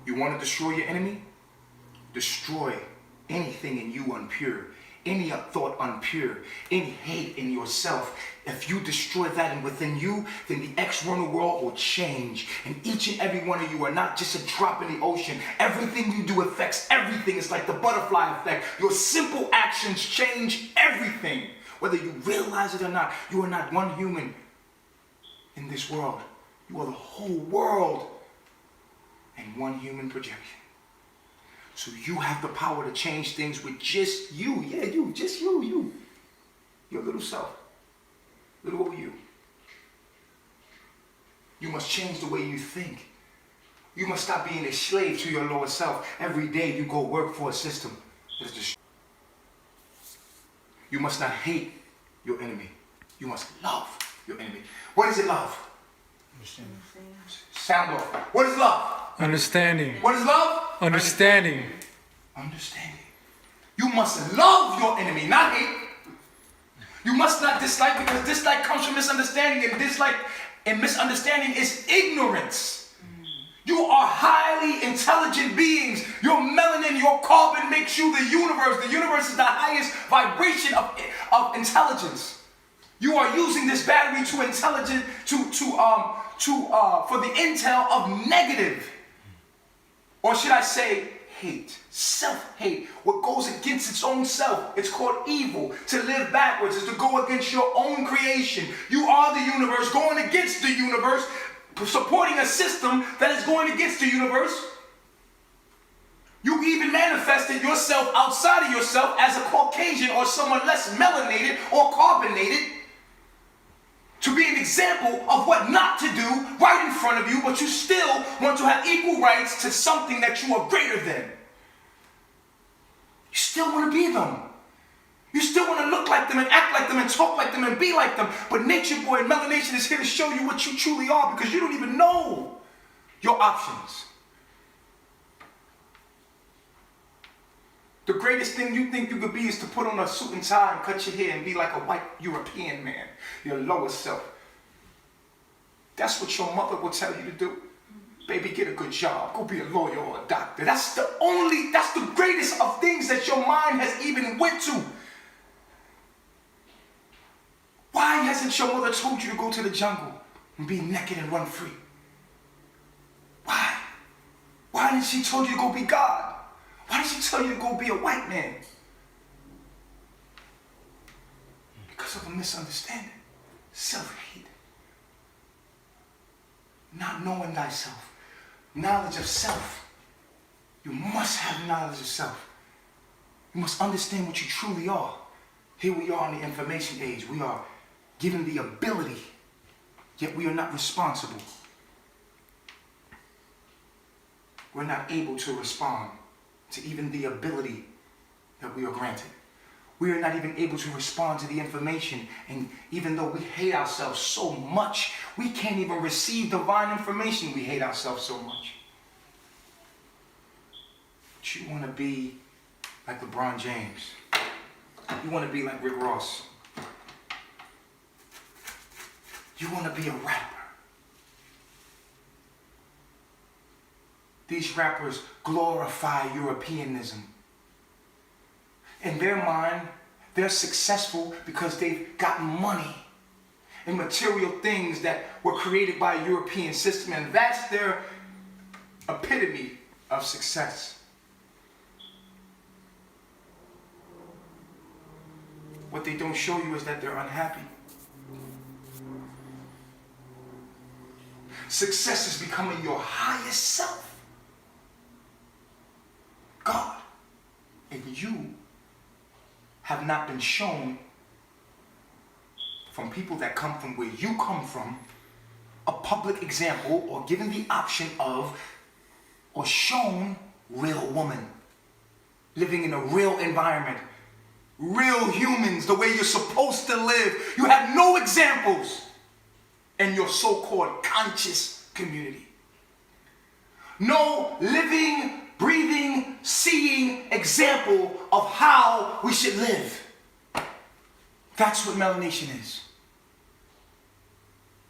You want to destroy your enemy? Destroy anything in you unpure. Any thought unpure, any hate in yourself. If you destroy that and within you, then the external world will change. And each and every one of you are not just a drop in the ocean. Everything you do affects everything. It's like the butterfly effect. Your simple actions change everything. Whether you realize it or not, you are not one human in this world. You are the whole world and one human projection. So you have the power to change things with just you. Yeah, you. Just you. Your little self. Little old you. You must change the way you think. You must stop being a slave to your lower self. Every day you go work for a system that is destroyed. You must not hate your enemy. You must love your enemy. What is it, love? Understanding. Sound off. What is love? Understanding. What is love? Understanding. Understanding. You must love your enemy, not hate. You must not dislike, because dislike comes from misunderstanding, and dislike and misunderstanding is ignorance. You are highly intelligent beings. Your melanin, your carbon makes you the universe. The universe is the highest vibration of intelligence. You are using this battery for the intel of negative. Or should I say hate, self-hate, what goes against its own self. It's called evil. To live backwards is to go against your own creation. You are the universe going against the universe, supporting a system that is going against the universe. You even manifested yourself outside of yourself as a Caucasian or someone less melanated or carbonated to be an example of what not to do right in front of you, but you still want to have equal rights to something that you are greater than. You still want to be them. You still want to look like them and act like them and talk like them and be like them. But Nature Boy and Melanation is here to show you what you truly are, because you don't even know your options. The greatest thing you think you could be is to put on a suit and tie and cut your hair and be like a white European man, your lower self. That's what your mother will tell you to do. Baby, get a good job. Go be a lawyer or a doctor. That's the greatest of things that your mind has even went to. Why hasn't your mother told you to go to the jungle and be naked and run free? Why? Why didn't she tell you to go be God? Why did she tell you to go be a white man? Because of a misunderstanding. Self-hate. Not knowing thyself. Knowledge of self. You must have knowledge of self. You must understand what you truly are. Here we are in the information age. We are given the ability, yet we are not responsible. We're not able to respond to even the ability that we are granted. We are not even able to respond to the information, and even though we hate ourselves so much, we can't even receive divine information. We hate ourselves so much. But you want to be like LeBron James. You want to be like Rick Ross. You want to be a rapper. These rappers glorify Europeanism. In their mind, they're successful because they've gotten money and material things that were created by a European system, and that's their epitome of success. What they don't show you is that they're unhappy. Success is becoming your highest self. God. And you have not been shown from people that come from where you come from a public example or given the option of or shown real woman living in a real environment, real humans, the way you're supposed to live. You have no examples in your so-called conscious community. No living, breathing, seeing example of how we should live. That's what melanation is.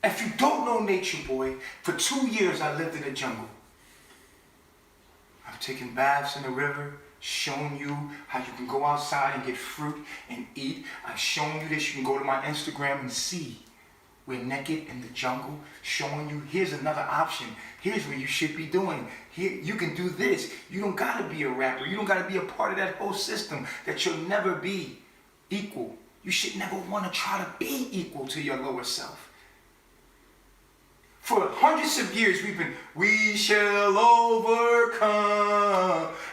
If you don't know Nature Boy, for 2 years I lived in the jungle. I've taken baths in the river, shown you how you can go outside and get fruit and eat. I've shown you this. You can go to my Instagram and see. We're naked in the jungle, showing you here's another option. Here's what you should be doing. Here, you can do this. You don't gotta be a rapper. You don't gotta be a part of that whole system that you'll never be equal. You should never want to try to be equal to your lower self. For hundreds of years we shall overcome.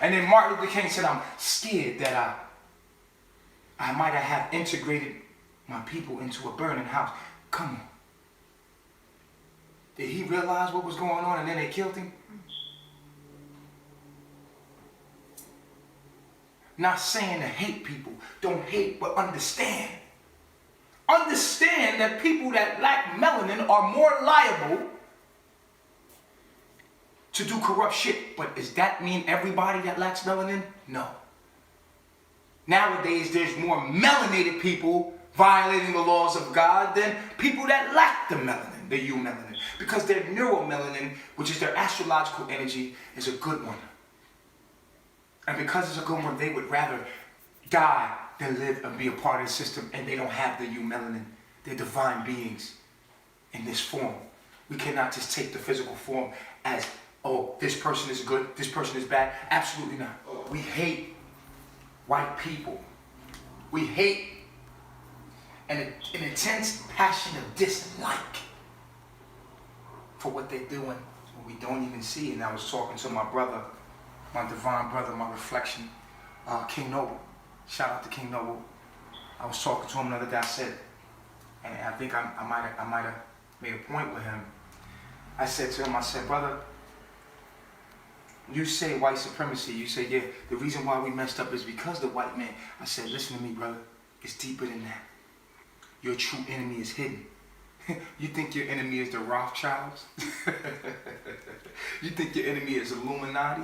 And then Martin Luther King said, I'm scared that I might have integrated my people into a burning house. Come on. Did he realize what was going on and then they killed him? Not saying to hate people. Don't hate, but understand. Understand that people that lack melanin are more liable to do corrupt shit. But does that mean everybody that lacks melanin? No. Nowadays, there's more melanated people violating the laws of God than people that lack the melanin, the eumelanin. Because their neuromelanin, which is their astrological energy, is a good one. And because it's a good one, they would rather die than live and be a part of the system, and they don't have the eumelanin. They're divine beings in this form. We cannot just take the physical form as, oh, this person is good, this person is bad. Absolutely not. We hate white people. We hate an intense passion of dislike for what they're doing, what we don't even see. And I was talking to my brother, my divine brother, my reflection, King Noble. Shout out to King Noble. I was talking to him the other day. I said, and I think I might have made a point with him. I said to him, I said, brother, you say white supremacy. You say, yeah, the reason why we messed up is because the white man. I said, listen to me, brother. It's deeper than that. Your true enemy is hidden. You think your enemy is the Rothschilds? You think your enemy is Illuminati?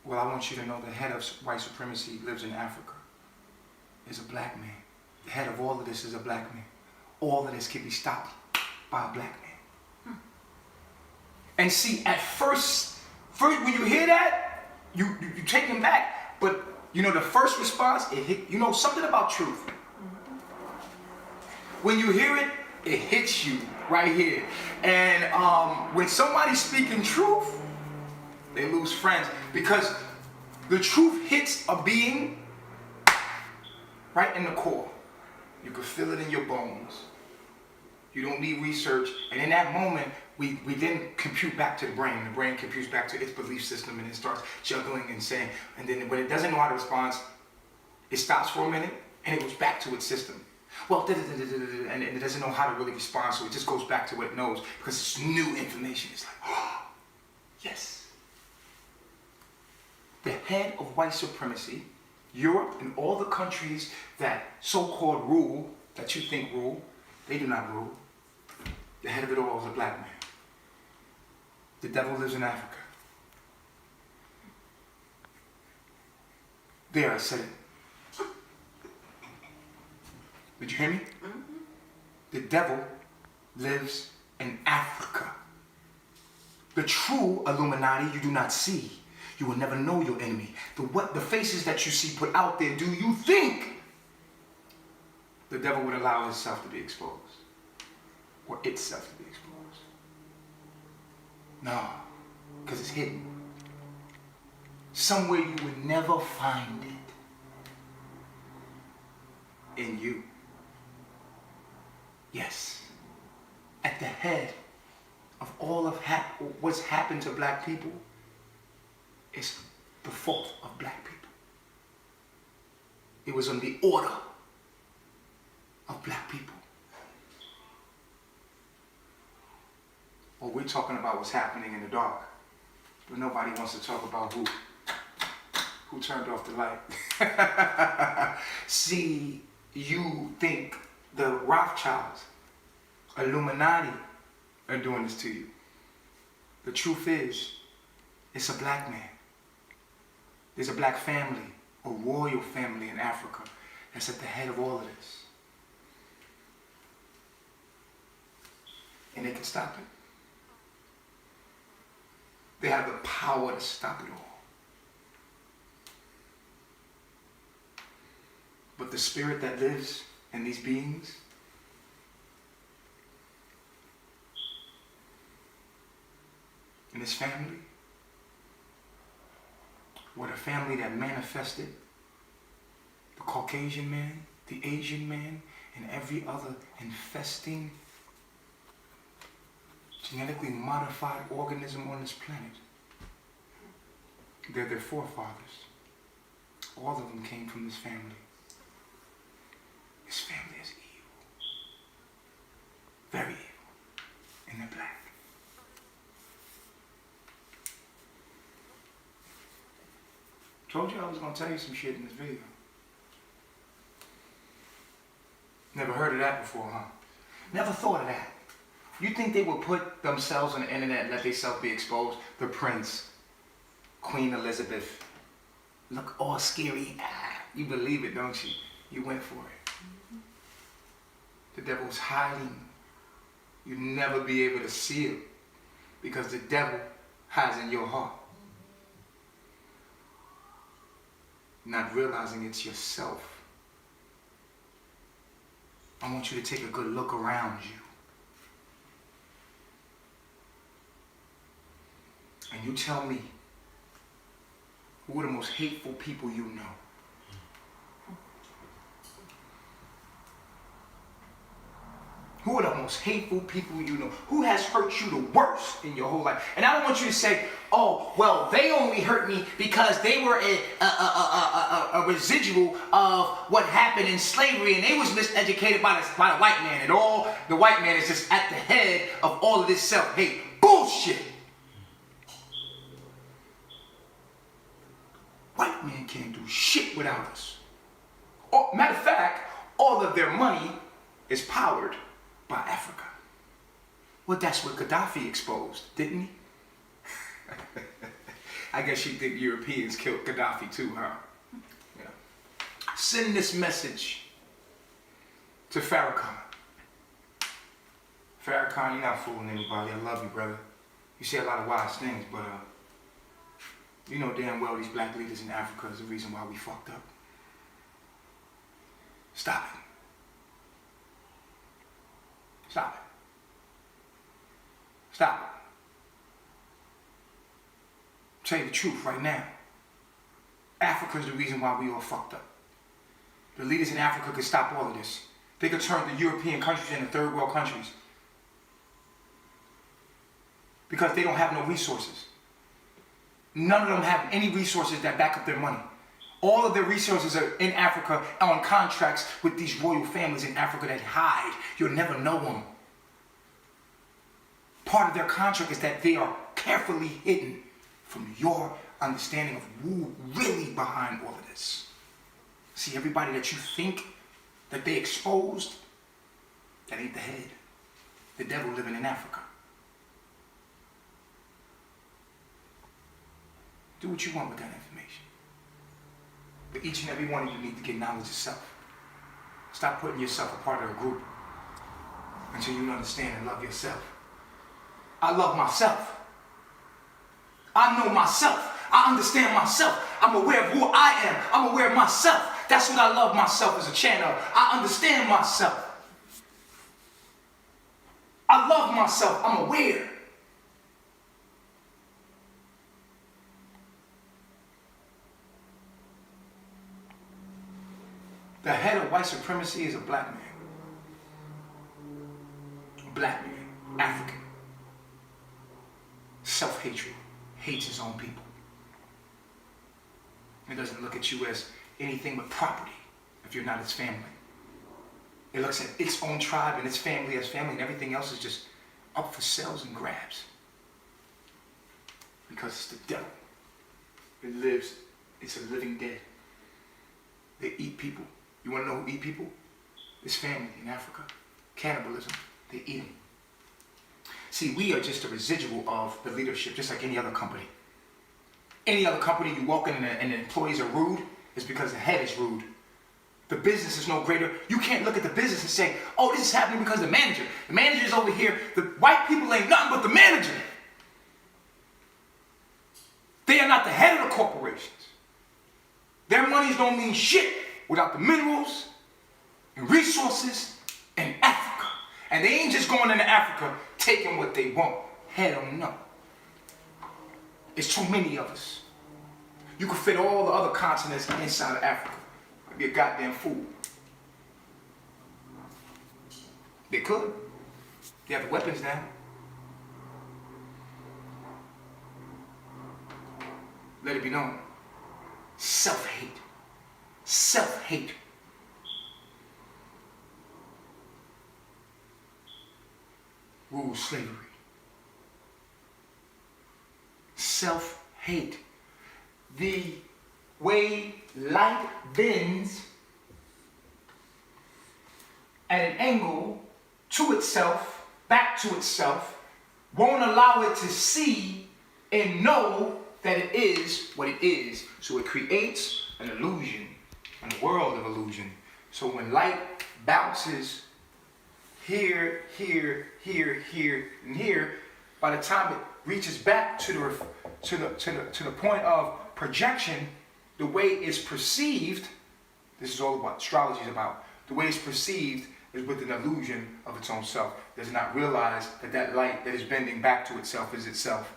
Well, I want you to know the head of white supremacy lives in Africa. Is a black man. The head of all of this is a black man. All of this can be stopped by a black man. And see, at first when you hear that, you take him back. But you know, the first response, it hit, you know, something about truth. When you hear it, it hits you right here. And when somebody's speaking truth, they lose friends, because the truth hits a being right in the core. You can feel it in your bones. You don't need research. And in that moment, we then compute back to the brain. The brain computes back to its belief system, and it starts juggling and saying, and then when it doesn't know how to respond, it stops for a minute and it goes back to its system. Well, and it doesn't know how to really respond, so it just goes back to what it knows, because it's new information. It's like, oh, yes. The head of white supremacy, Europe and all the countries that so-called rule, that you think rule, they do not rule. The head of it all is a black man. The devil lives in Africa. There, I said it. Did you hear me? Mm-hmm. The devil lives in Africa. The true Illuminati you do not see. You will never know your enemy. The faces that you see put out there, do you think the devil would allow himself to be exposed? Or itself to be exposed? No, because it's hidden. Somewhere you would never find it. In you. Yes. At the head of all of what's happened to black people is the fault of black people. It was on the order of black people. Well, we're talking about what's happening in the dark, but nobody wants to talk about who turned off the light. See, you think the Rothschilds, Illuminati, are doing this to you. The truth is, it's a black man. There's a black family, a royal family in Africa, that's at the head of all of this. And they can stop it. They have the power to stop it all. But the spirit that lives in these beings, in this family, what a family that manifested the Caucasian man, the Asian man, and every other infesting, genetically modified organism on this planet. They're their forefathers. All of them came from this family. This family is evil. Very evil. And they're black. Told you I was going to tell you some shit in this video. Never heard of that before, huh? Never thought of that. You think they would put themselves on the internet and let themselves be exposed? The prince, Queen Elizabeth, look all scary. You believe it, don't you? You went for it. The devil's hiding. You'll never be able to see it, because the devil hides in your heart. Not realizing it's yourself. I want you to take a good look around you. And you tell me, who are the most hateful people you know? Who are the most hateful people you know? Who has hurt you the worst in your whole life? And I don't want you to say, oh, well, they only hurt me because they were a residual of what happened in slavery, and they was miseducated by the white man, and all the white man is just at the head of all of this self-hate. Bullshit! White men can't do shit without us. Matter of fact, all of their money is powered by Africa. Well, that's what Gaddafi exposed, didn't he? I guess you think Europeans killed Gaddafi too, huh? Yeah. Send this message to Farrakhan. Farrakhan, you're not fooling anybody. I love you, brother. You say a lot of wise things, but you know damn well these black leaders in Africa is the reason why we fucked up. Stop it. Stop it. Stop it. Tell you the truth right now. Africa is the reason why we all fucked up. The leaders in Africa could stop all of this. They could turn the European countries into third world countries. Because they don't have no resources. None of them have any resources that back up their money. All of their resources are in Africa on contracts with these royal families in Africa that hide. You'll never know them. Part of their contract is that they are carefully hidden from your understanding of who really behind all of this. See, everybody that you think that they exposed, that ain't the head. The devil living in Africa. Do what you want with that information. But each and every one of you need to get knowledge of self. Stop putting yourself a part of a group until you understand and love yourself. I love myself. I know myself. I understand myself. I'm aware of who I am. I'm aware of myself. That's what I love myself as a channel. I understand myself. I love myself. I'm aware. The head of white supremacy is a black man. Black man. African. Self-hatred. Hates his own people. It doesn't look at you as anything but property if you're not its family. It looks at its own tribe and its family as family, and everything else is just up for sales and grabs. Because it's the devil. It lives, it's a living dead. They eat people. You want to know who eat people? It's family in Africa. Cannibalism. They eat them. See, we are just a residual of the leadership, just like any other company. Any other company you walk in and the employees are rude, it's because the head is rude. The business is no greater. You can't look at the business and say, oh, this is happening because of the manager. The manager's over here. The white people ain't nothing but the manager. They are not the head of the corporations. Their monies don't mean shit without the minerals and resources in Africa. And they ain't just going into Africa taking what they want. Hell no. It's too many of us. You could fit all the other continents inside of Africa. I'd be a goddamn fool. They could. They have the weapons now. Let it be known. Self-hate. Self-hate. Rules slavery. Self-hate. The way light bends at an angle to itself, back to itself, won't allow it to see and know that it is what it is. So it creates an illusion, a world of illusion. So when light bounces here, here, here, here, and here, by the time it reaches back to the point of projection, the way it's perceived, this is all what astrology is about, the way it's perceived is with an illusion of its own self. Does not realize that that light that is bending back to itself is itself.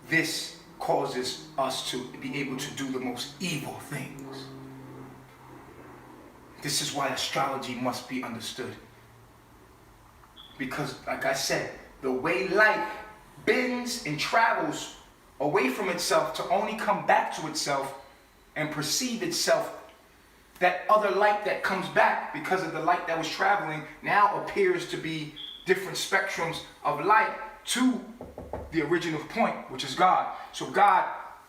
This causes us to be able to do the most evil things. This is why astrology must be understood. Because, like I said, the way light bends and travels away from itself to only come back to itself and perceive itself, that other light that comes back because of the light that was traveling now appears to be different spectrums of light to the original point, which is God. So God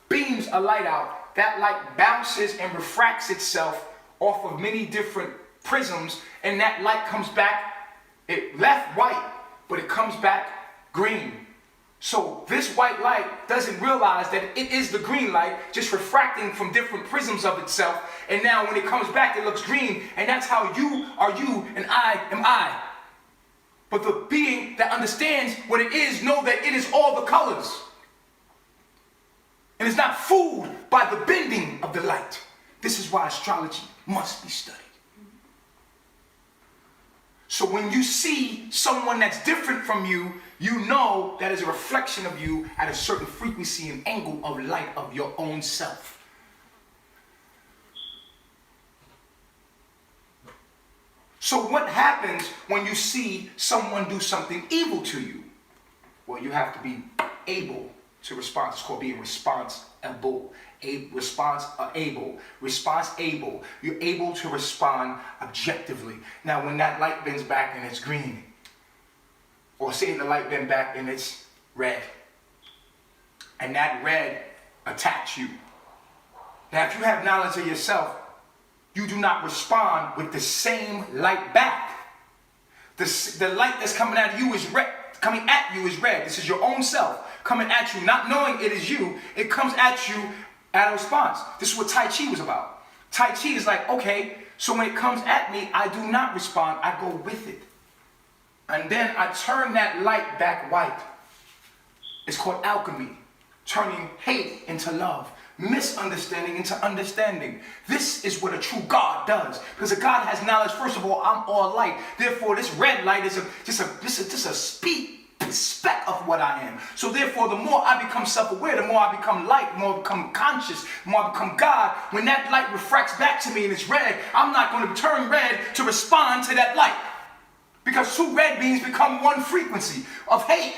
beams a light out. That light bounces and refracts itself off of many different prisms, and that light comes back, it left white, but it comes back green. So this white light doesn't realize that it is the green light just refracting from different prisms of itself. And now when it comes back, it looks green. And that's how you are you and I am I. But the being that understands what it is know that it is all the colors. And it's not fooled by the bending of the light. This is why astrology must be studied. So when you see someone that's different from you, you know that is a reflection of you at a certain frequency and angle of light of your own self. So what happens when you see someone do something evil to you? Well, you have to be able to respond. It's called being responsible. Response able. You're able to respond objectively. Now, when that light bends back and it's green, or say the light bend back and it's red, and that red attacks you. Now, if you have knowledge of yourself, you do not respond with the same light back. The light that's coming at you is red. Coming at you is red. This is your own self coming at you, not knowing it is you. It comes at you at a response. This is what Tai Chi was about. Tai Chi is like, okay, so when it comes at me, I do not respond. I go with it. And then I turn that light back white. It's called alchemy. Turning hate into love. Misunderstanding into understanding. This is what a true God does. Because a God has knowledge. First of all, I'm all light. Therefore, this red light is just a speck of what I am. So therefore, the more I become self-aware, the more I become light, the more I become conscious, the more I become God. When that light refracts back to me and it's red, I'm not going to turn red to respond to that light. Because two red beams become one frequency of hate.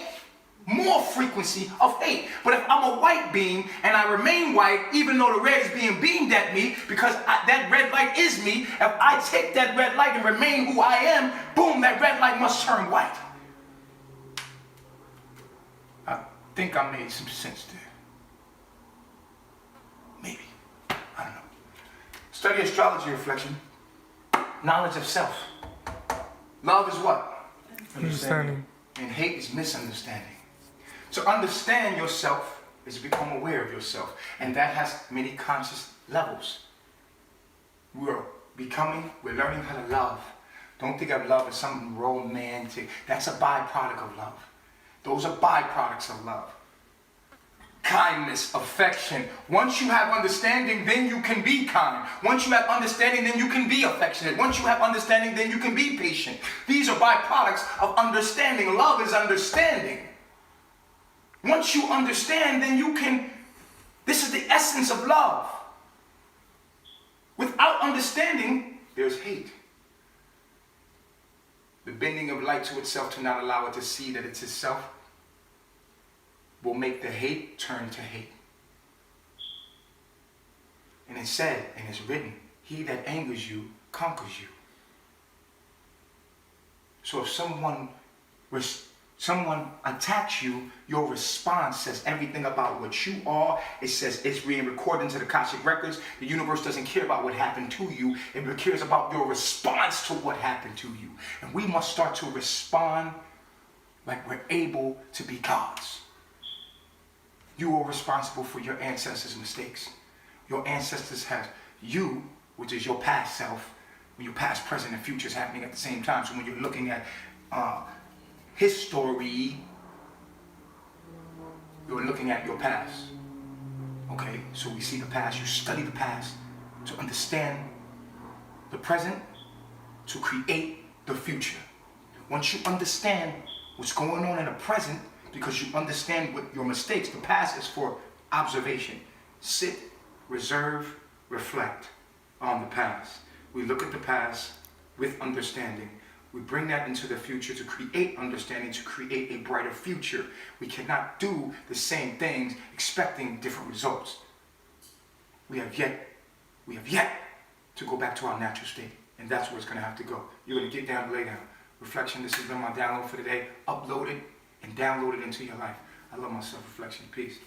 More frequency of hate. But if I'm a white beam and I remain white, even though the red is being beamed at me, because that red light is me, if I take that red light and remain who I am, boom, that red light must turn white. I think I made some sense there. Maybe. I don't know. Study astrology reflection. Knowledge of self. Love is what? Understanding. And hate is misunderstanding. To understand yourself is to become aware of yourself. And that has many conscious levels. We're learning how to love. Don't think of love as something romantic. That's a byproduct of love. Those are byproducts of love. Kindness, affection. Once you have understanding, then you can be kind. Once you have understanding, then you can be affectionate. Once you have understanding, then you can be patient. These are byproducts of understanding. Love is understanding. Once you understand, then you can... This is the essence of love. Without understanding, there's hate. The bending of light to itself to not allow it to see that it's itself will make the hate turn to hate. And it's said and it's written, he that angers you conquers you. So if someone attacks you, your response says everything about what you are. It says it's being recorded into the Akashic records. The universe doesn't care about what happened to you. It cares about your response to what happened to you. And we must start to respond like we're able to be gods. You are responsible for your ancestors' mistakes. Your ancestors have you, which is your past self. When your past, present, and future is happening at the same time. So when you're looking at history, you're looking at your past. Okay, so we see the past. You study the past to understand the present, to create the future. Once you understand what's going on in the present, because you understand what your mistakes, the past is for observation. Sit, reserve, reflect on the past. We look at the past with understanding. We bring that into the future to create understanding, to create a brighter future. We cannot do the same things expecting different results. We have yet to go back to our natural state. And that's where it's going to have to go. You're going to get down, lay down. Reflection, this has been my download for today. Upload it and download it into your life. I love my self-reflection. Peace.